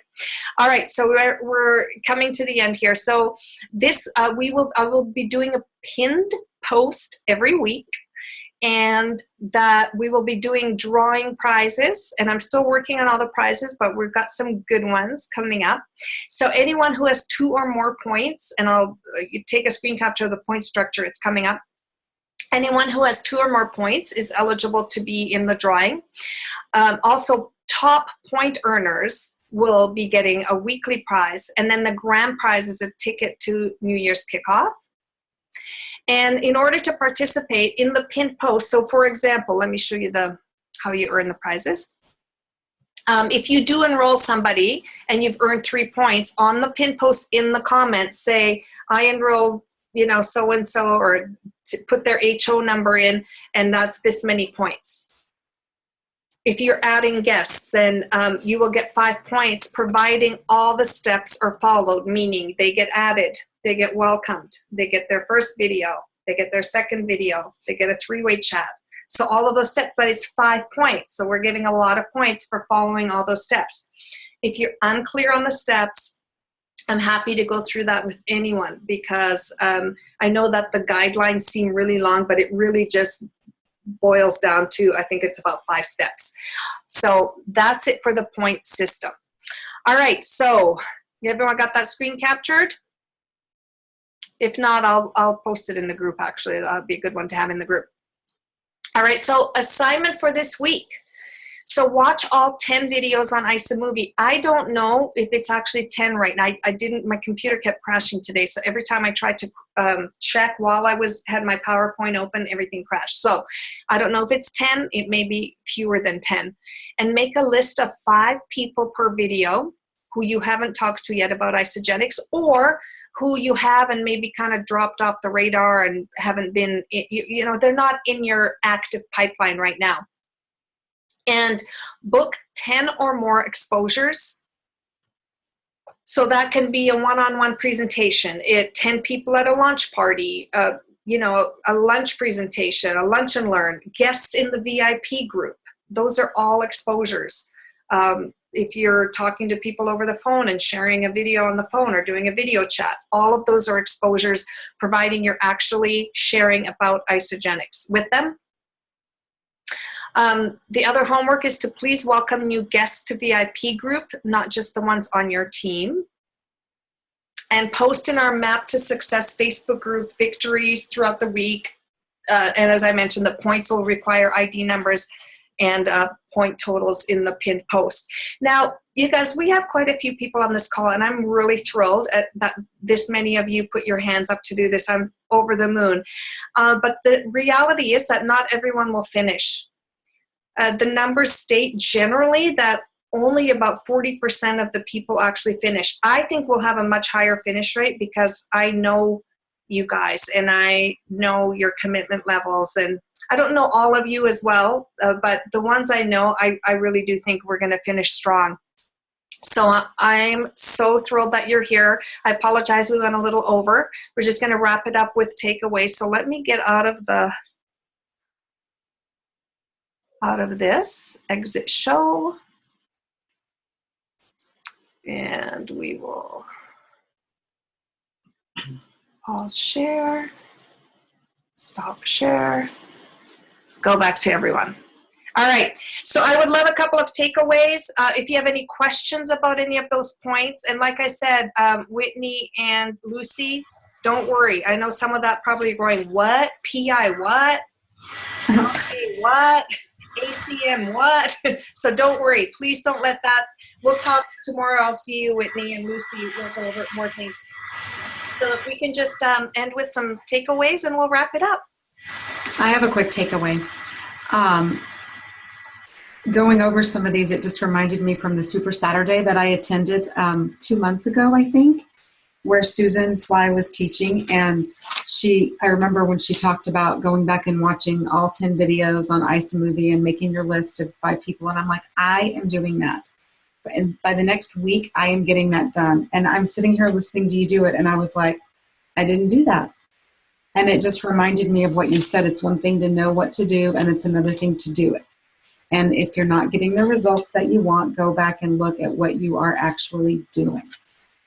All right, so we're coming to the end here. So this, I will be doing a pinned post every week, and that we will be doing drawing prizes, and I'm still working on all the prizes, but we've got some good ones coming up. So anyone who has 2 or more points, and I'll take a screen capture of the point structure, it's coming up. Anyone who has 2 or more points is eligible to be in the drawing. Also, top point earners will be getting a weekly prize, and then the grand prize is a ticket to New Year's kickoff. And in order to participate in the pinned post, so for example, let me show you how you earn the prizes. If you do enroll somebody and you've earned 3 points, on the pinned post in the comments, say, I enrolled, so-and-so, or put their HO number in, and that's this many points. If you're adding guests, then you will get 5 points, providing all the steps are followed, meaning they get added, they get welcomed, they get their first video, they get their second video, they get a 3-way chat. So all of those steps, but it's 5 points. So we're giving a lot of points for following all those steps. If you're unclear on the steps, I'm happy to go through that with anyone, because I know that the guidelines seem really long, but it really just boils down to, I think it's about 5 steps. So that's it for the point system. All right, so everyone got that screen captured? If not, I'll post it in the group, actually. That'll be a good one to have in the group. All right, so assignment for this week. So watch all 10 videos on iSaMovie. I don't know if it's actually 10 right now. I didn't, my computer kept crashing today. So every time I tried to check while I had my PowerPoint open, everything crashed. So I don't know if it's 10, it may be fewer than 10. And make a list of 5 people per video who you haven't talked to yet about Isagenix, or who you have and maybe kind of dropped off the radar and haven't been, they're not in your active pipeline right now. And book 10 or more exposures. So that can be a one-on-one presentation, 10 people at a launch party, a lunch presentation, a lunch and learn, guests in the VIP group. Those are all exposures. If you're talking to people over the phone and sharing a video on the phone or doing a video chat, all of those are exposures, providing you're actually sharing about Isagenix with them. The other homework is to please welcome new guests to VIP group, not just the ones on your team. And post in our Map to Success Facebook group victories throughout the week. and as I mentioned, the points will require ID numbers and point totals in the pinned post. Now, you guys, we have quite a few people on this call, and I'm really thrilled at that this many of you put your hands up to do this. I'm over the moon. But the reality is that not everyone will finish. The numbers state generally that only about 40% of the people actually finish. I think we'll have a much higher finish rate because I know you guys and I know your commitment levels, and I don't know all of you as well, but the ones I know, I really do think we're going to finish strong. So I'm so thrilled that you're here. I apologize, we went a little over. We're just going to wrap it up with takeaways. So let me get out of this, exit show, and we will pause share, stop share, go back to everyone. All right, so I would love a couple of takeaways. If you have any questions about any of those points, and like I said, Whitney and Lucy, don't worry. I know some of that probably going, what? PI what? Okay, what? ACM what? So don't worry. Please don't let that. We'll talk tomorrow. I'll see you, Whitney and Lucy. We'll go over more things. So if we can just end with some takeaways and we'll wrap it up. I have a quick takeaway. Going over some of these, it just reminded me from the Super Saturday that I attended 2 months ago, I think, where Susan Sly was teaching. And I remember when she talked about going back and watching all 10 videos on iSamovie and making your list of 5 people. And I'm like, I am doing that. And by the next week, I am getting that done. And I'm sitting here listening to you do it. And I was like, I didn't do that. And it just reminded me of what you said. It's one thing to know what to do, and it's another thing to do it. And if you're not getting the results that you want, go back and look at what you are actually doing.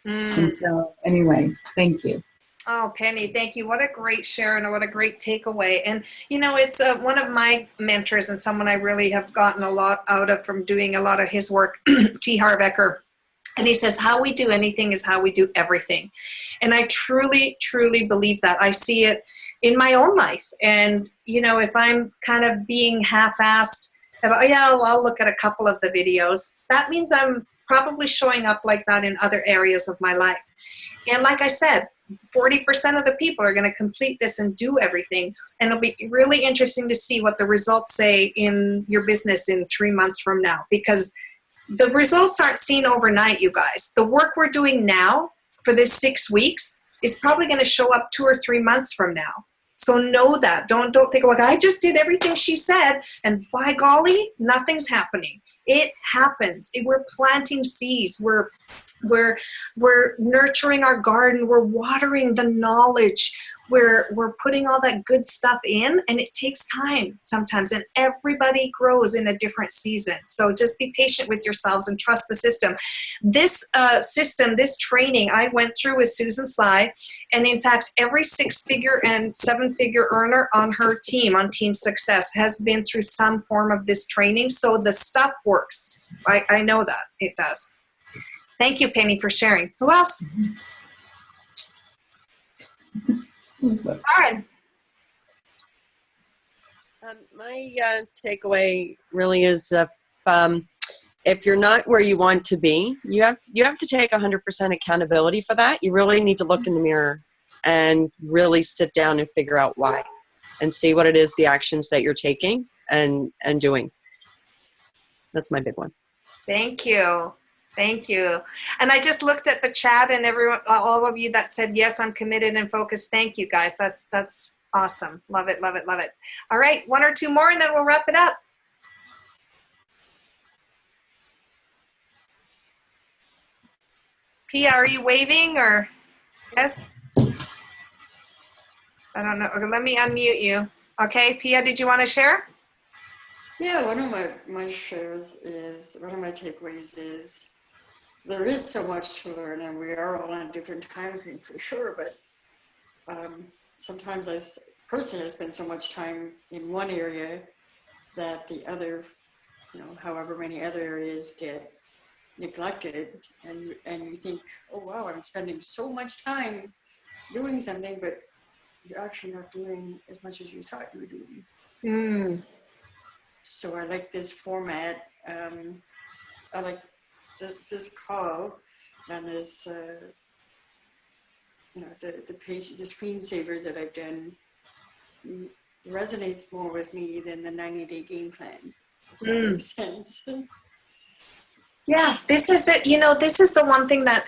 And so anyway, thank you. Oh, Penny, thank you. What a great share and what a great takeaway. And, you know, it's one of my mentors and someone I really have gotten a lot out of from doing a lot of his work, T. Harv Eker. And he says, how we do anything is how we do everything. And I truly, truly believe that. I see it in my own life. And, you know, if I'm kind of being half-assed about, yeah, I'll look at a couple of the videos, that means I'm probably showing up like that in other areas of my life. And like I said, 40% of the people are going to complete this and do everything. And it'll be really interesting to see what the results say in your business in 3 months from now, because the results aren't seen overnight, you guys. The work we're doing now for this 6 weeks is probably going to show up 2 or 3 months from now. So know that. Don't think, like, I just did everything she said, and by golly, nothing's happening. It happens. We're planting seeds. We're nurturing our garden. We're watering the knowledge. We're putting all that good stuff in, and it takes time sometimes, and everybody grows in a different season. So just be patient with yourselves and trust the system. This system, this training I went through with Susan Sly, and in fact, every 6-figure and 7-figure earner on her team, on Team Success, has been through some form of this training. So the stuff works. I know that it does. Thank you, Penny, for sharing. Who else? Lauren. My takeaway really is if you're not where you want to be, you have to take 100% accountability for that. You really need to look in the mirror and really sit down and figure out why, and see what it is, the actions that you're taking and doing. That's my big one. Thank you. Thank you. And I just looked at the chat, and everyone, all of you that said, yes, I'm committed and focused. Thank you, guys. That's awesome. Love it, love it, love it. All right, 1 or 2 more, and then we'll wrap it up. Pia, are you waving or yes? I don't know. Let me unmute you. Okay, Pia, did you want to share? Yeah, one of my shares is, one of my takeaways is, there is so much to learn, and we are all on a different time frame for sure, but sometimes I personally spend so much time in one area that the other, you know, however many other areas get neglected, and you think, oh wow, I'm spending so much time doing something, but you're actually not doing as much as you thought you were doing. Mm. So I like this format. I like this call, and this, the page, the screensavers that I've done resonates more with me than the 90-day game plan. If that makes sense. Yeah, this is it. This is the one thing that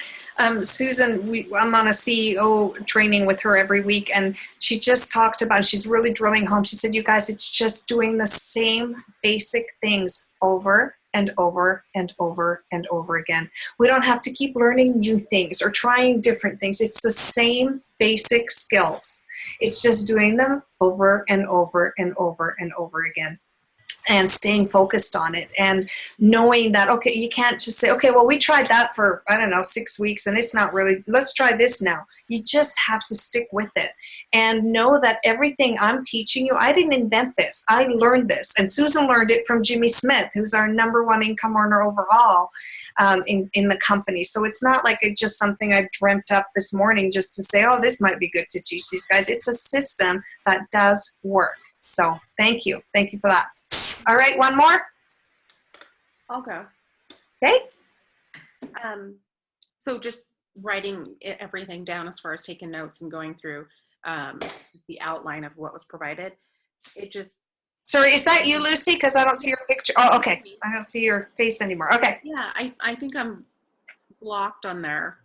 Susan, I'm on a CEO training with her every week, and she just talked about, she's really drilling home. She said, you guys, it's just doing the same basic things over and over and over and over again. We don't have to keep learning new things or trying different things. It's the same basic skills. It's just doing them over and over and over and over again, and staying focused on it, and knowing that, okay, you can't just say, okay, well, we tried that for, 6 weeks and it's not really, let's try this now. You just have to stick with it and know that everything I'm teaching you, I didn't invent this. I learned this. And Susan learned it from Jimmy Smith, who's our #1 income earner overall in the company. So it's not like it's just something I dreamt up this morning just to say, oh, this might be good to teach these guys. It's a system that does work. So thank you. Thank you for that. All right, one more. I'll go. Okay. So just writing everything down as far as taking notes and going through just the outline of what was provided. It just. Sorry, is that you, Lucy? Because I don't see your picture. Oh, okay. I don't see your face anymore. Okay. Yeah, I think I'm blocked on there.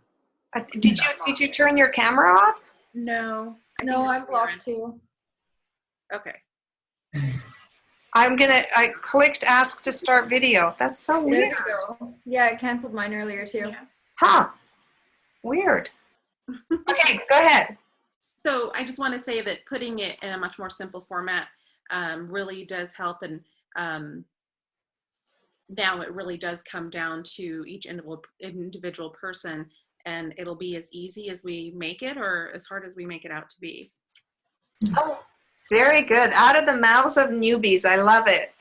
Did you turn your camera off? No. No, I'm blocked too. Okay. I clicked ask to start video. That's so There weird. you go. Yeah, it canceled mine earlier too. Yeah. Huh. Weird. Okay, go ahead. So I just want to say that putting it in a much more simple format really does help. And now it really does come down to each individual person, and it'll be as easy as we make it or as hard as we make it out to be. Oh, very good. Out of the mouths of newbies. I love it.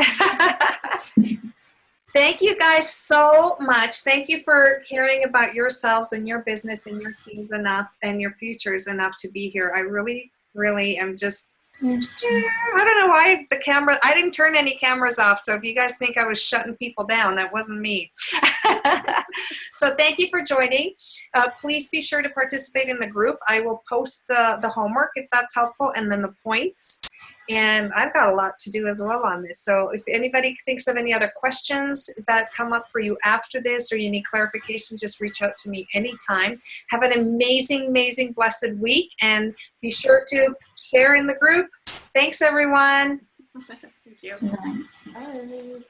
Thank you guys so much. Thank you for caring about yourselves and your business and your teams enough and your futures enough to be here. I really, really am just, I don't know why I didn't turn any cameras off. So if you guys think I was shutting people down, that wasn't me. So thank you for joining. Please be sure to participate in the group. I will post the homework if that's helpful, and then the points. And I've got a lot to do as well on this. So if anybody thinks of any other questions that come up for you after this, or you need clarification, just reach out to me anytime. Have an amazing, amazing, blessed week. And be sure to share in the group. Thanks, everyone. Thank you. Bye.